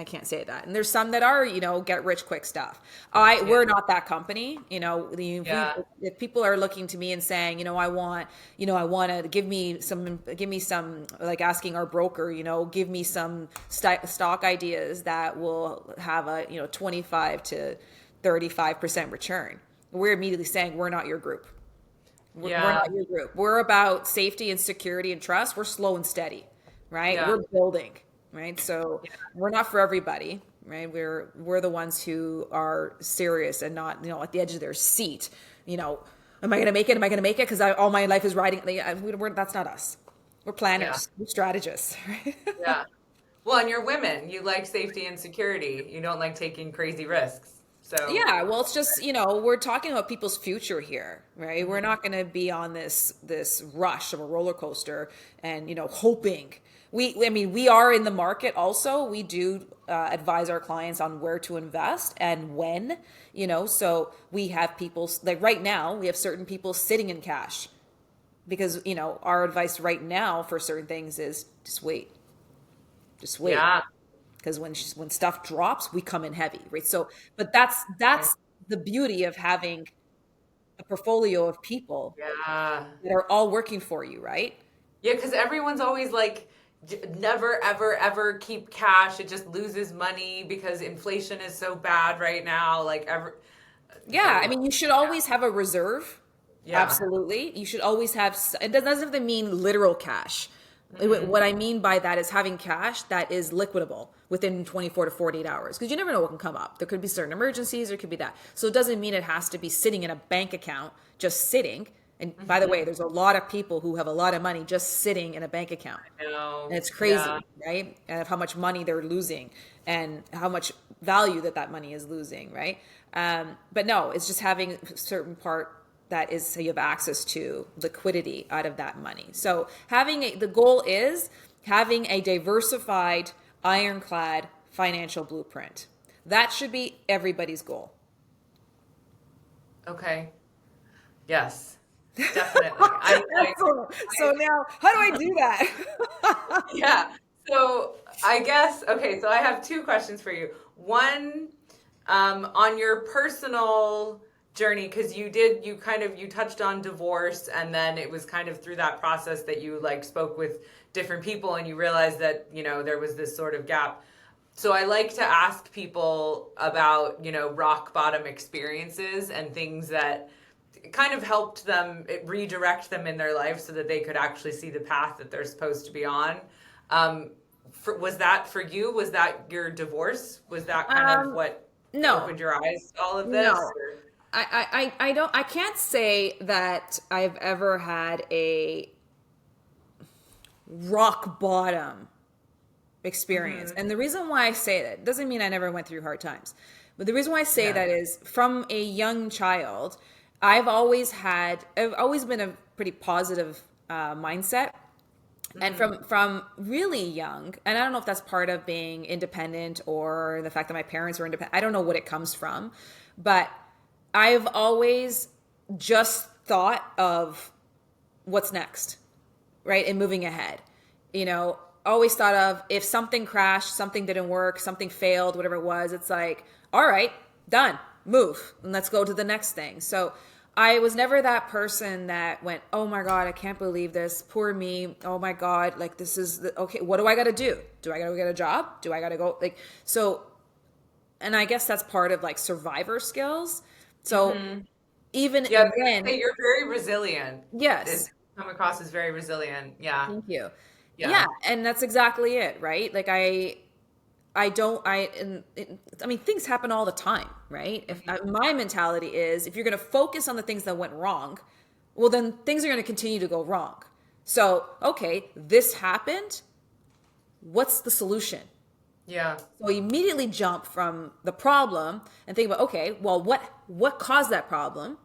can't say that. And there's some that are, get rich quick stuff. Yeah. We're not that company. Yeah. If people are looking to me and saying, I want to give me some, like asking our broker, give me some stock ideas that will have a, 25 to 35% return. We're immediately saying we're not your group. We're Yeah. not your group. We're about safety and security and trust. We're slow and steady, right? Yeah. We're building, right? So we're not for everybody, right? We're the ones who are serious and not, at the edge of their seat. Am I going to make it? Am I going to make it? Because all my life is riding. That's not us. We're Yeah. planners. We're strategists, right? Yeah. Well, and you're women. You like safety and security. You don't like taking crazy risks. So, Yeah, well, it's just, we're talking about people's future here, right? We're mhm. not going to be on this rush of a roller coaster and, hoping. I mean, we are in the market also. We do advise our clients on where to invest and when, so we have people like right now, we have certain people sitting in cash because, our advice right now for certain things is just wait Yeah. because when stuff drops, we come in heavy, right? So, but that's the beauty of having a portfolio of people Yeah. that are all working for you, right? Yeah, because everyone's always like, never, ever, ever keep cash. It just loses money because inflation is so bad right now. Like, Yeah, I everyone. mean, you should always have a reserve. Yeah. Absolutely. You should always have, it doesn't have to mean literal cash. Hmm. What I mean by that is having cash that is liquidable within 24 to 48 hours because you never know what can come up. There could be certain emergencies, there could be that. So it doesn't mean it has to be sitting in a bank account, just sitting. And by the way, Hmm. there's a lot of people who have a lot of money just sitting in a bank account. And No. it's Yeah. crazy, right? And of how much money they're losing and how much value that money is losing, right? But no, it's just having a certain part that is so you have access to liquidity out of that money. So the goal is having a diversified, ironclad financial blueprint. That should be everybody's goal. Okay. Yes. Definitely. Excellent. So now, how do I do that? Yeah. So I guess, okay, so I have two questions for you. One, on your personal journey, because you touched on divorce, and then it was kind of through that process that you like spoke with different people and you realized that, there was this sort of gap. So I like to ask people about, rock bottom experiences and things that kind of helped them redirect them in their life so that they could actually see the path that they're supposed to be on. Um, was that for you? Was that your divorce? Was that kind of Um, what no, opened your eyes to all of this? no. I can't say that I've ever had a rock bottom experience. And the reason why I say that doesn't mean I never went through hard times. But the reason why I say Yeah. that is from a young child, I've always been a pretty positive mindset. And from really young, and I don't know if that's part of being independent or the fact that my parents were independent. I don't know what it comes from, but I've always just thought of what's next, right? And moving ahead. Always thought of if something crashed, something didn't work, something failed, whatever it was, it's like, all right, done, move, and let's go to the next thing. So I was never that person that went, oh my God, I can't believe this. Poor me. Oh my God. Like, this is okay. What do I got to do? Do I got to get a job? Do I got to go? Like, so, and I guess that's part of like survivor skills. So even Yeah, then, you're very resilient. It's yes. come across as very resilient. Yeah. Thank you. Yeah. Yeah, and that's exactly it, right? Like I don't I mean things happen all the time, right? If my mentality is if you're going to focus on the things that went wrong, well then things are going to continue to go wrong. So, okay, this happened. What's the solution? Yeah. So immediately jump from the problem and think about, okay, well what caused that problem?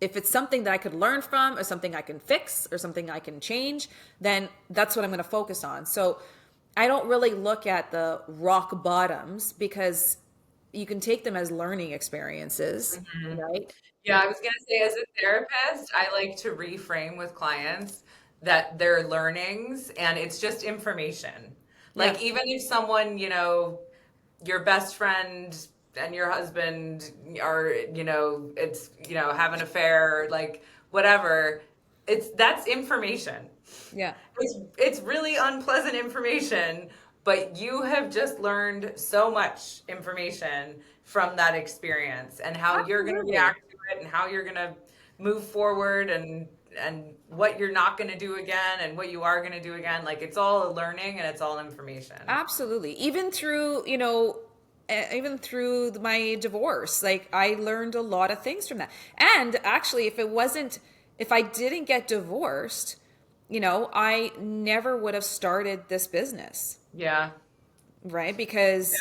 If it's something that I could learn from or something I can fix or something I can change, then that's what I'm going to focus on. So I don't really look at the rock bottoms because you can take them as learning experiences, right? Yeah, I was gonna say, as a therapist, I like to reframe with clients that they're learnings and it's just information. Yeah. Like, even if someone, your best friend and your husband are, it's, have an affair, like whatever, that's information. Yeah. It's really unpleasant information, but you have just learned so much information from that experience and how you're going to Absolutely. react to it and how you're going to move forward and what you're not going to do again and what you are going to do again. Like, it's all a learning and it's all information. Absolutely. Even through my divorce, like I learned a lot of things from that. And actually, if I didn't get divorced, I never would have started this business, Yeah. right? Because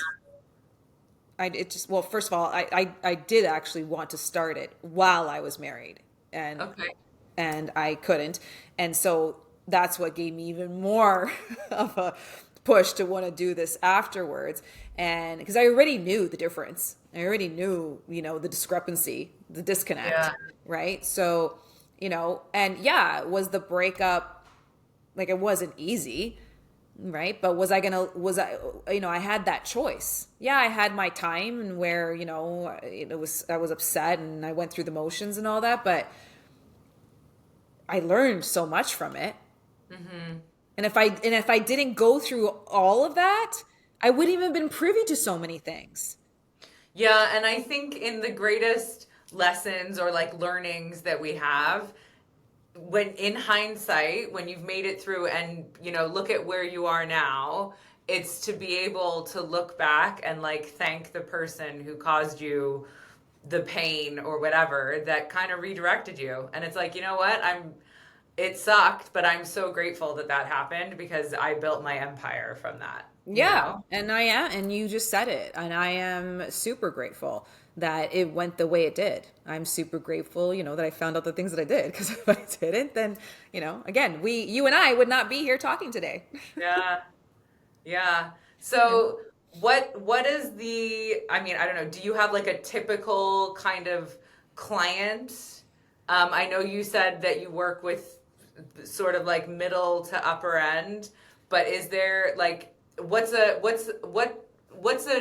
well, first of all, I did actually want to start it while I was married and Okay. I couldn't. And so that's what gave me even more of a push to want to do this afterwards. And because I already knew the difference, I already knew, the discrepancy, the disconnect, Yeah. right? So, and yeah, was the breakup like it wasn't easy, right? But I had that choice. Yeah, I had my time and where, I was upset and I went through the motions and all that, but I learned so much from it. And if I didn't go through all of that, I wouldn't even been privy to so many things. Yeah, and I think in the greatest lessons or like learnings that we have, when in hindsight, when you've made it through and look at where you are now, it's to be able to look back and like thank the person who caused you the pain or whatever that kind of redirected you. And it's like, you know what? It sucked, but I'm so grateful that that happened because I built my empire from that, you Yeah, know? and I am, and you just said it, and I am super grateful that it went the way it did. I'm super grateful, that I found out the things that I did, because if I didn't, then, again, you and I would not be here talking today. Yeah. Yeah. Yeah. So what is I mean, I don't know, do you have like a typical kind of client? I know you said that you work with sort of like middle to upper end, but is there like what's a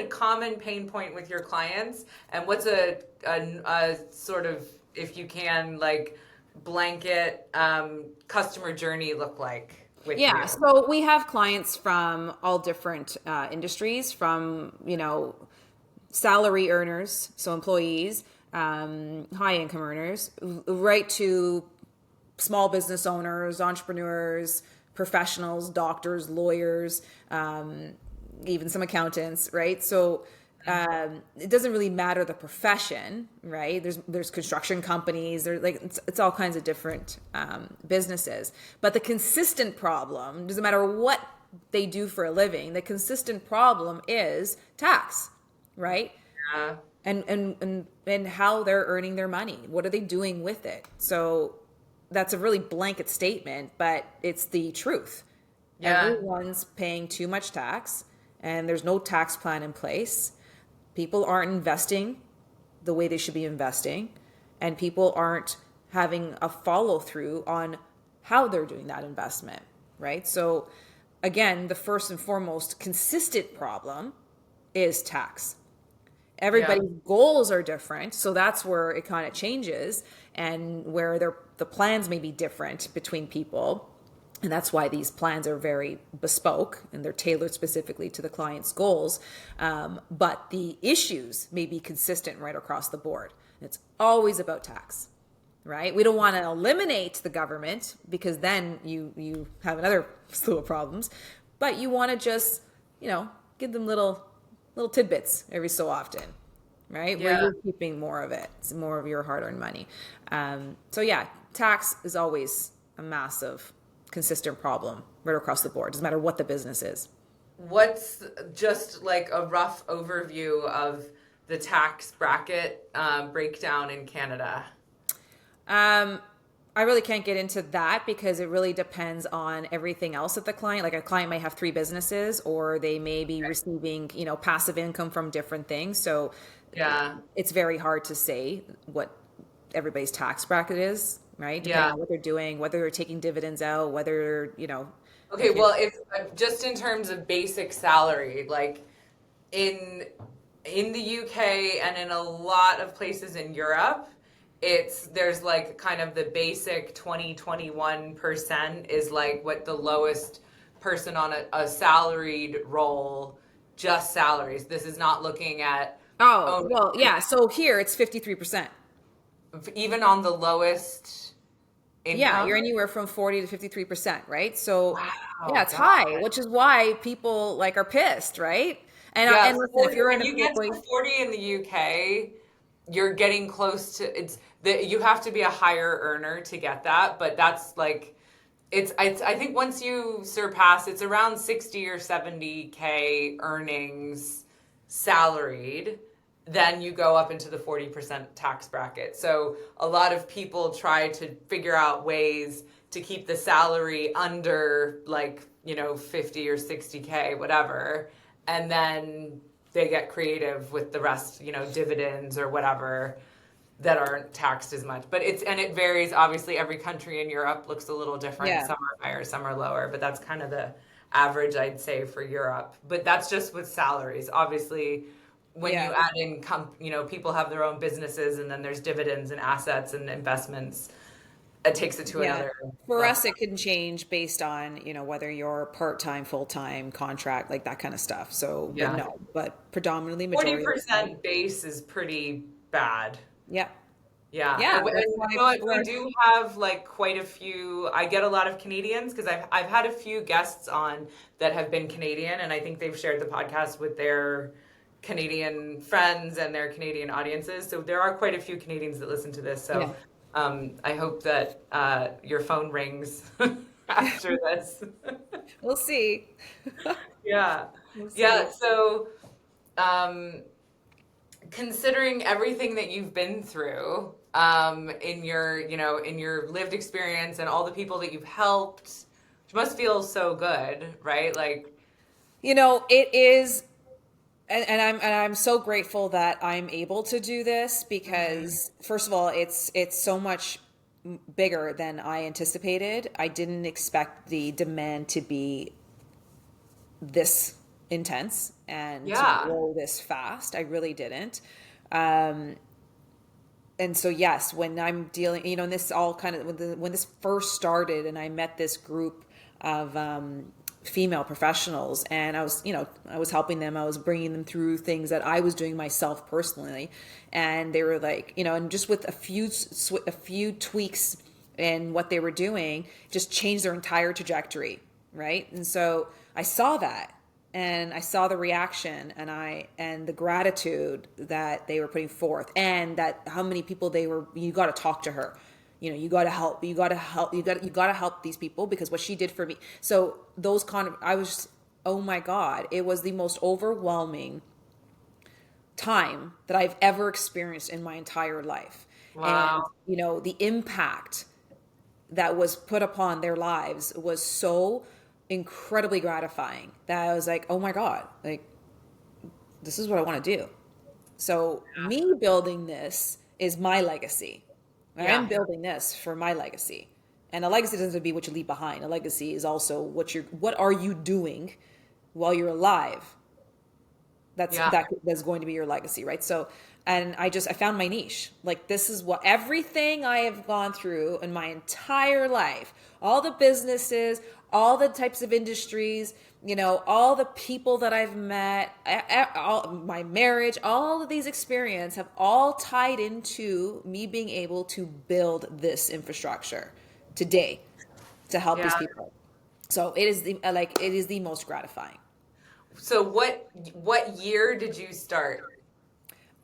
common pain point with your clients and what's a sort of, if you can, like blanket customer journey look like? with Yeah, you? so we have clients from all different industries, from, salary earners, so employees, high income earners, right to small business owners, entrepreneurs, professionals, doctors, lawyers, even some accountants, right? So it doesn't really matter the profession, right? There's construction companies, there's like it's all kinds of different businesses. But the consistent problem doesn't matter what they do for a living. The consistent problem is tax, right? Yeah. And how they're earning their money. What are they doing with it? So that's a really blanket statement, but it's the truth. Yeah. Everyone's paying too much tax, and there's no tax plan in place. People aren't investing the way they should be investing, and people aren't having a follow through on how they're doing that investment, right? So again, the first and foremost consistent problem is tax. Yeah. Everybody's goals are different, so that's where it kind of changes, and where the plans may be different between people. And that's why these plans are very bespoke and they're tailored specifically to the client's goals. But the issues may be consistent right across the board. And it's always about tax, right? We don't want to eliminate the government, because then you have another slew of problems. But you want to just, give them little tidbits every so often, right? Where Yeah. you're keeping more of it. It's more of your hard-earned money. So yeah, tax is always a massive consistent problem right across the board. Doesn't matter what the business is. What's just like a rough overview of the tax bracket breakdown in Canada? I really can't get into that, because it really depends on everything else that the client, like a client might have 3 businesses, or they may be receiving, passive income from different things. So Yeah. it's very hard to say what everybody's tax bracket is, right? Depending Yeah. on what they're doing, whether they're taking dividends out, whether, Okay, well, if just in terms of basic salary, like in the UK and in a lot of places in Europe, there's like kind of the basic 21% is like what the lowest person on a salaried role, just salaries. This is not looking at Oh, oh, well, yeah. So here it's 53%. even on the lowest Yeah, you're income. anywhere from 40 to 53%, right? So yeah, Wow, it's God. high, which is why people like are pissed, right? Yeah, And listen, if 40, you're when an you get to employee, 40 in the UK, you're getting close to it's that you have to be a higher earner to get that, but that's like it's I think once you surpass it's around 60 or 70K earnings salaried, then you go up into the 40% tax bracket. So a lot of people try to figure out ways to keep the salary under like, 50 or 60K, whatever. And then they get creative with the rest, dividends or whatever that aren't taxed as much. But it varies. Obviously, every country in Europe looks a little different. yeah, Some are higher, some are lower, but that's kind of the average, I'd say, for Europe. But that's just with salaries. Obviously, when yeah, you add in, people have their own businesses, and then there's dividends and assets and investments. It takes it to yeah. another For level. us, it can change based on, whether you're part-time, full-time, contract, like that kind of stuff. So, but Yeah, no, but predominantly forty majority of the time. percent base is pretty bad. Yeah. Yeah, Yeah, and, that's and why you know what? people We are, do have like quite a few. I get a lot of Canadians because I've had a few guests on that have been Canadian, and I think they've shared the podcast with their Canadian friends and their Canadian audiences. So there are quite a few Canadians that listen to this. yeah. So I hope that your phone rings after this. We'll see. Yeah, We'll see. yeah. So. Um, Considering everything that you've been through in your in your lived experience and all the people that you've helped, which must feel so good, right? Like, It is, and I'm so grateful that I'm able to do this, because first of all, it's so much bigger than I anticipated. I didn't expect the demand to be this intense and to yeah, grow this fast. I really didn't. Um, and so yes, when I'm dealing, and this all kind of when this first started, and I met this group of female professionals, and I was helping them. I was bringing them through things that I was doing myself personally, and they were like, and just with a few tweaks in what they were doing, just changed their entire trajectory, right? And so I saw that, and I saw the reaction, and the gratitude that they were putting forth, and that how many people you got to talk to her, you got to help, you got to help these people, because what she did for me. So I was, oh my God, it was the most overwhelming time that I've ever experienced in my entire life. Wow. And the impact that was put upon their lives was so incredibly gratifying that I was like, oh my God, like, this is what I want to do. So me building this is my legacy. I'm building this for my legacy. And a legacy doesn't have to be what you leave behind. A legacy is also what are you doing while you're alive? That's going to be your legacy, right? So, and I found my niche. Like, this is what everything I have gone through in my entire life, all the businesses, all the types of industries, all the people that I've met, all my marriage, all of these experiences have all tied into me being able to build this infrastructure today to help these people. So it is the most gratifying. So what year did you start?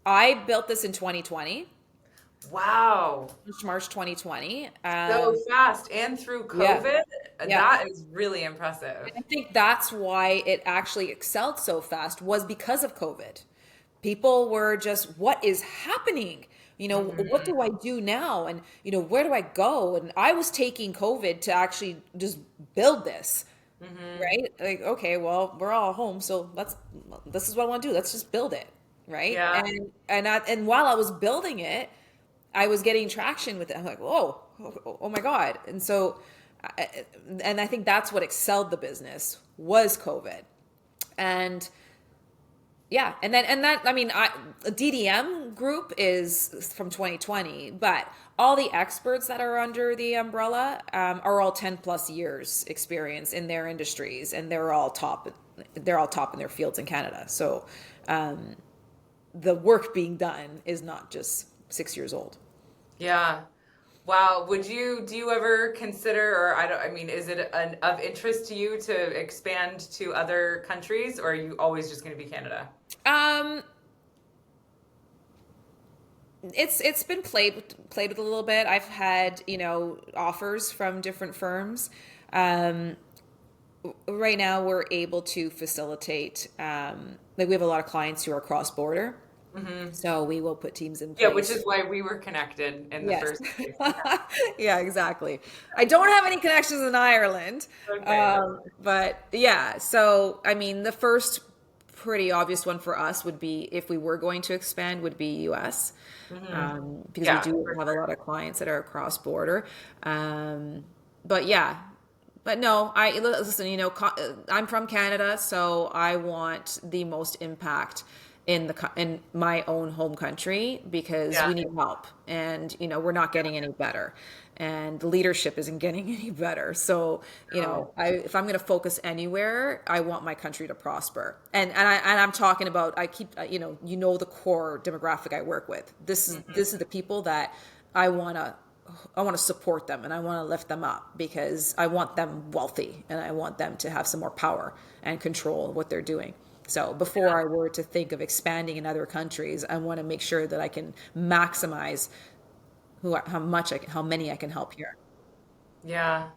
I built this in 2020. Wow. March 2020. So fast, and through Yeah. COVID. Yeah. That is really impressive. And I think that's why it actually excelled so fast, was because of COVID. People were just, what is happening? What do I do now? And, where do I go? And I was taking COVID to actually just build this, right? Like, okay, well, we're all home, so this is what I want to do. Let's just build it, right? Yeah. And while I was building it, I was getting traction with it. I'm like, whoa, oh my God. And so, and I think that's what excelled the business, was COVID. And yeah, and that, I mean, DDM Group is from 2020, but all the experts that are under the umbrella are all 10 plus years experience in their industries, and they're all top in their fields in Canada. So the work being done is not just 6 years old. Yeah. Wow. Do you ever consider, or I mean, is it of interest to you to expand to other countries, or are you always just going to be Canada? It's been played with a little bit. I've had, offers from different firms. Right now we're able to facilitate, like, we have a lot of clients who are cross-border. So we will put teams in place. Yeah, which is why we were connected in the first place. Yeah, exactly. I don't have any connections in Ireland. Okay. But yeah, so I mean, the first pretty obvious one for us would be, if we were going to expand, would be US. Because we do have a lot of clients that are cross-border. But yeah, but no, listen, I'm from Canada, so I want the most impact in my own home country, because we need help, and we're not getting any better, and the leadership isn't getting any better. So if I'm going to focus anywhere, I want my country to prosper, and I'm talking about, I keep the core demographic I work with. This is the people that I want to support them, and I want to lift them up, because I want them wealthy, and I want them to have some more power and control of what they're doing. So before I were to think of expanding in other countries, I want to make sure that I can maximize how many I can help here. Yeah.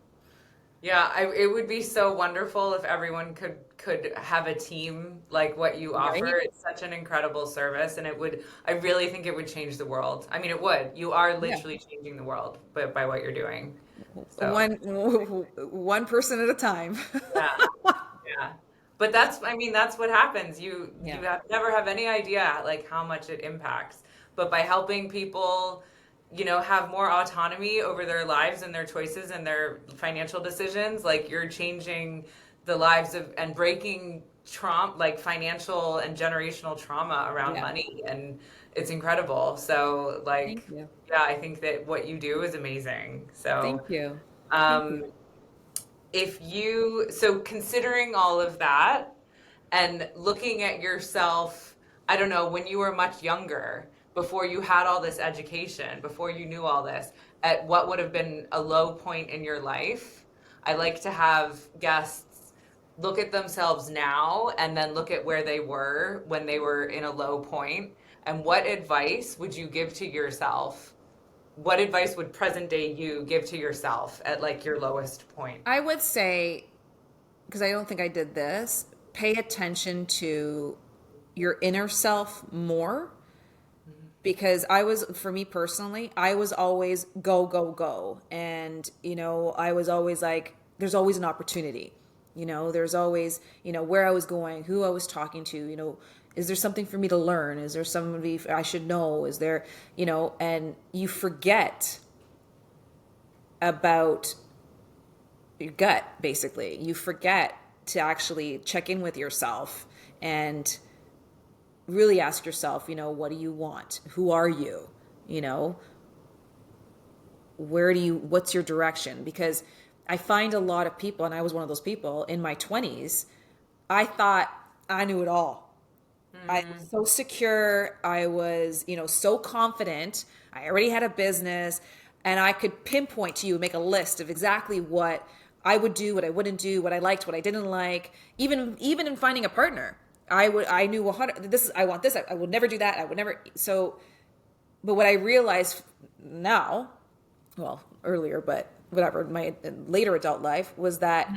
Yeah, it would be so wonderful if everyone could have a team like what you offer. Right? It's such an incredible service, and I really think it would change the world. I mean, it would. You are Yeah. literally changing the world by what you're doing. So, One person at a time. yeah. Yeah. But I mean, that's what happens. You never have any idea like how much it impacts. But by helping people, have more autonomy over their lives and their choices and their financial decisions, like, you're changing the lives of and breaking trauma, like financial and generational trauma around money, and it's incredible. So, like, Thank you. yeah, I think that what you do is amazing. So, Thank you. Thank um, you. so considering all of that and looking at yourself, I don't know, when you were much younger, before you had all this education, before you knew all this, at what would have been a low point in your life, I like to have guests look at themselves now and then look at where they were when they were in a low point. And what advice would you give to yourself? What advice would present day you give to yourself at like your lowest point? I would say, because I don't think I did this, pay attention to your inner self more. Because for me personally, I was always go, go, go. And, I was always like, there's always an opportunity. There's always, where I was going, who I was talking to, is there something for me to learn? Is there somebody I should know? Is there, and you forget about your gut, basically. You forget to actually check in with yourself and really ask yourself, what do you want? Who are you? What's your direction? Because I find a lot of people, and I was one of those people in my 20s, I thought I knew it all. I was so secure. I was, so confident. I already had a business, and I could pinpoint to you, make a list of exactly what I would do, what I wouldn't do, what I liked, what I didn't like. Even in finding a partner, I knew 100. I want this. I would never do that. I would never. So, but what I realized now, well, earlier, but whatever, my later adult life, was that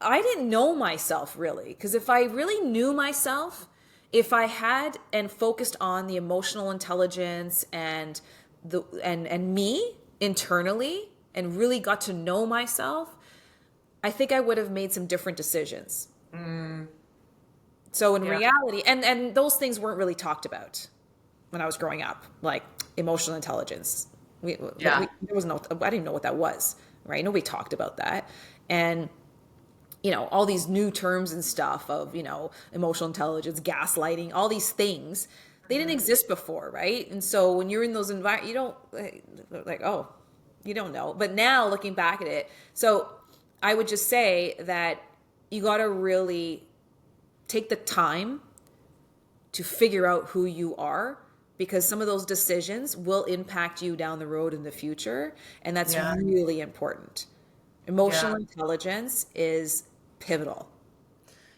I didn't know myself really. Because if I really knew myself, if I had and focused on the emotional intelligence and me internally and really got to know myself, I think I would have made some different decisions. So in reality, and those things weren't really talked about when I was growing up, like emotional intelligence. There was no, I didn't know what that was, right? Nobody talked about that. And, all these new terms and stuff of, emotional intelligence, gaslighting, all these things, they didn't exist before, right? And so when you're in those environments, you don't you don't know. But now looking back at it, so I would just say that you got to really take the time to figure out who you are, because some of those decisions will impact you down the road in the future. And that's really important. Emotional intelligence is pivotal.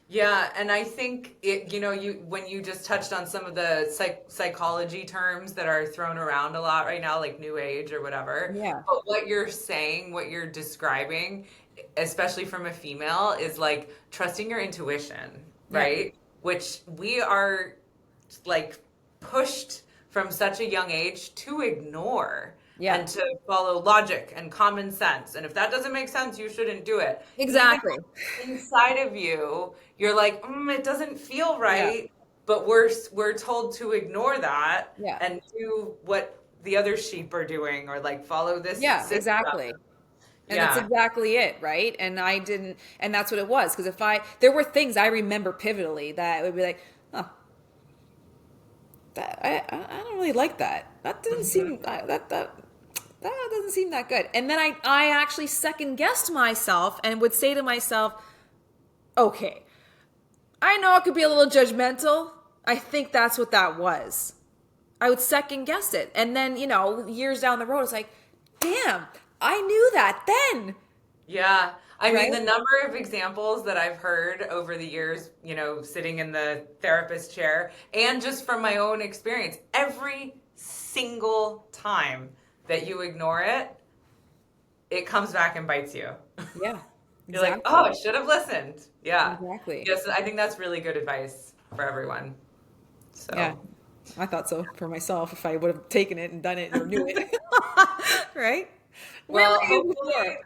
Yeah, and I think when you just touched on some of the psychology terms that are thrown around a lot right now, like new age or whatever. Yeah. But what you're saying, what you're describing, especially from a female, is like trusting your intuition, right? Which we are like pushed from such a young age to ignore. And to follow logic and common sense. And if that doesn't make sense, you shouldn't do it. Exactly. Even inside of you, you're like, it doesn't feel right. But we're told to ignore that and do what the other sheep are doing, or like follow this system. Exactly. And that's exactly it, right? And I didn't, and that's what it was. Because there were things I remember pivotally that would be like, I don't really like that. That didn't seem that doesn't seem that good. And then I actually second guessed myself and would say to myself, okay, I know I could be a little judgmental. I think that's what that was. I would second guess it. And then, years down the road, it's like, damn, I knew that then. Yeah. I mean, the number of examples that I've heard over the years, sitting in the therapist chair, and just from my own experience, every single time that you ignore it, it comes back and bites you. Yeah. You're like, oh, I should have listened. Yeah. Exactly. Yes, I think that's really good advice for everyone. So. Yeah. I thought so for myself, if I would have taken it and done it or knew it. Right? Well, hopefully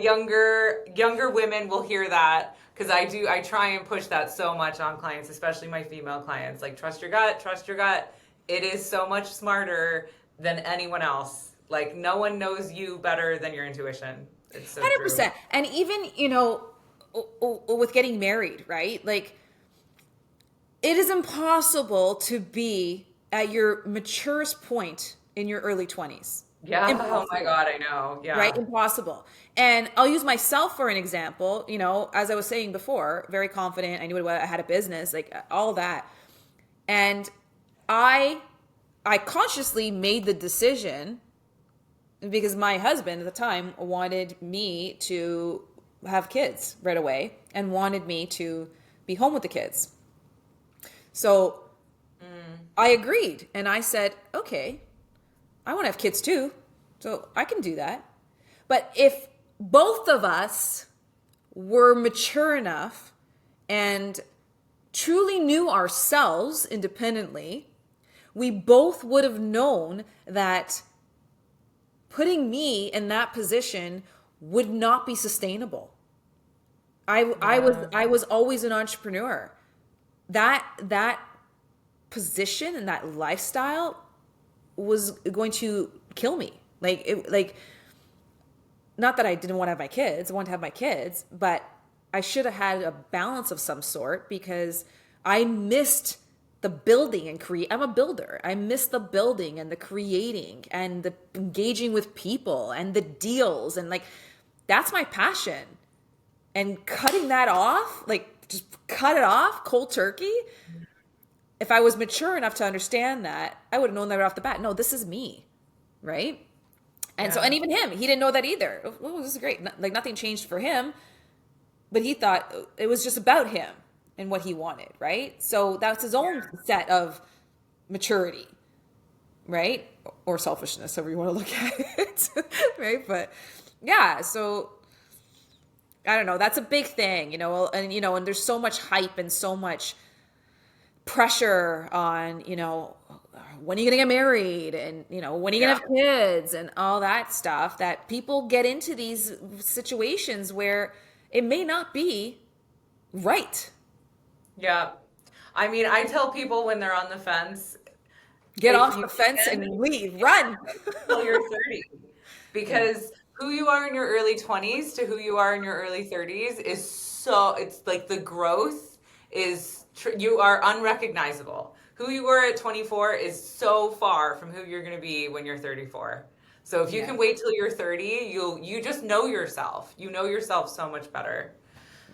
younger women will hear that, because I try and push that so much on clients, especially my female clients. Like, trust your gut, trust your gut. It is so much smarter than anyone else. Like, no one knows you better than your intuition. It's so 100%. True. And even, with getting married, right? Like, it is impossible to be at your maturest point in your early 20s. Yeah. Oh my Impossible. God, I know. Right? Yeah. Impossible. And I'll use myself for an example. As I was saying before, very confident. I knew what I had a business, like all that. And I I consciously made the decision because my husband at the time wanted me to have kids right away and wanted me to be home with the kids. So I agreed and I said, okay, I want to have kids too. So I can do that. But if both of us were mature enough and truly knew ourselves independently, we both would have known that putting me in that position would not be sustainable. Yeah. I was always an entrepreneur. That position and that lifestyle was going to kill me. Like not that I didn't want to have my kids, I wanted to have my kids, but I should have had a balance of some sort because I missed the building and create. I'm a builder. I miss the building and the creating and the engaging with people and the deals and like that's my passion. And cutting that off, like just cut it off cold turkey. If I was mature enough to understand that, I would have known that right off the bat. No, this is me, right? And so, Yeah. and even him, he didn't know that either. Oh, this is great. Like nothing changed for him, but he thought it was just about him and what he wanted, right? So that's his own set of maturity, right? Or selfishness, however you want to look at it, right? But yeah, so I don't know. That's a big thing, and there's so much hype and so much pressure on, when are you going to get married and, when are you going Yeah. to have kids and all that stuff that people get into these situations where it may not be right. Yeah. I mean, I tell people when they're on the fence, Get if off you the fence can, and leave, run. till you're 30, Yeah. because who you are in your early 20s to who you are in your early 30s is so, it's like the growth is, you are unrecognizable. Who you were at 24 is so far from who you're going to be when you're 34. So if you Yeah. can wait till you're 30, you just know yourself. You know yourself so much better.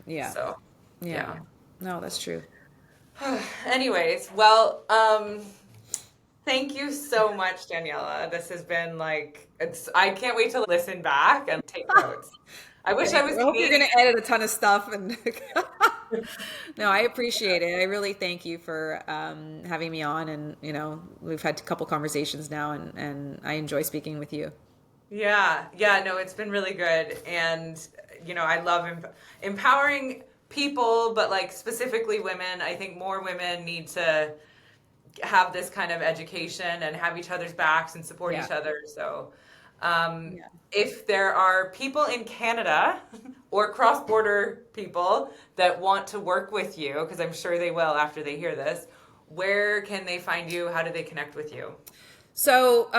Yeah. So, Yeah. yeah. No, that's true. Anyways, well, thank you so much, Daniela. This has been like, I can't wait to listen back and take notes. I wish I Thank was you. I hope you're going Canadian. to edit a ton of stuff. And no, I appreciate it. I really thank you for having me on. And, we've had a couple conversations now and I enjoy speaking with you. Yeah, yeah, no, it's been really good. And, I love empowering people, but like specifically women. I think more women need to have this kind of education and have each other's backs and support Yeah. each other. So, um, Yeah. if there are people in Canada or cross-border people that want to work with you, because I'm sure they will after they hear this, where can they find you? How do they connect with you? So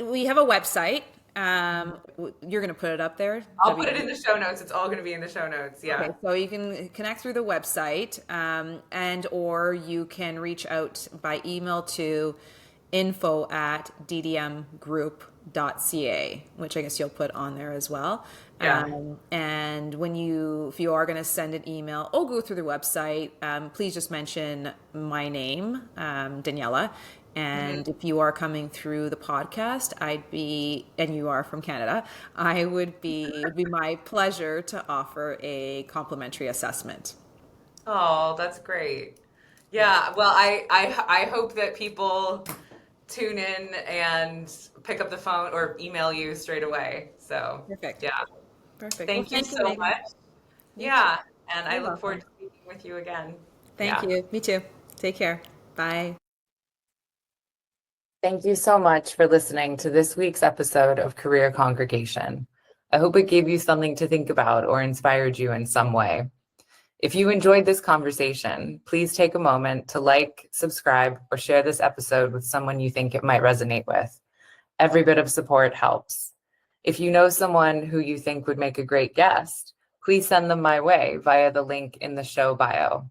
we have a website. You're going to put it up there. I'll put it in the show notes. It's all going to be in the show notes. Okay, Yeah. so you can connect through the website, and or you can reach out by email to info@ddmgroup.ca, which I guess you'll put on there as well. Yeah. And if you are going to send an email or go through the website, please just mention my name, Daniela. And if you are coming through the podcast, and you are from Canada, it would be my pleasure to offer a complimentary assessment. Oh, that's great. Yeah. Yeah. Well, I hope that people tune in and pick up the phone or email you straight away. So, Perfect. yeah. Perfect. Well, Thank you thank you, so Megan. much. You too. Yeah. And I You're look forward welcome. to speaking with you again. Thank Yeah. you. Me too. Take care. Bye. Thank you so much for listening to this week's episode of Career Congregation. I hope it gave you something to think about or inspired you in some way. If you enjoyed this conversation, please take a moment to like, subscribe, or share this episode with someone you think it might resonate with. Every bit of support helps. If you know someone who you think would make a great guest, please send them my way via the link in the show bio.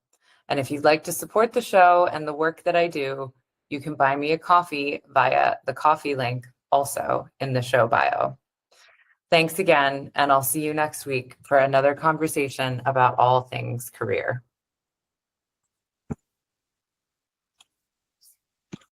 And if you'd like to support the show and the work that I do, you can buy me a coffee via the coffee link also in the show bio. Thanks again, and I'll see you next week for another conversation about all things career.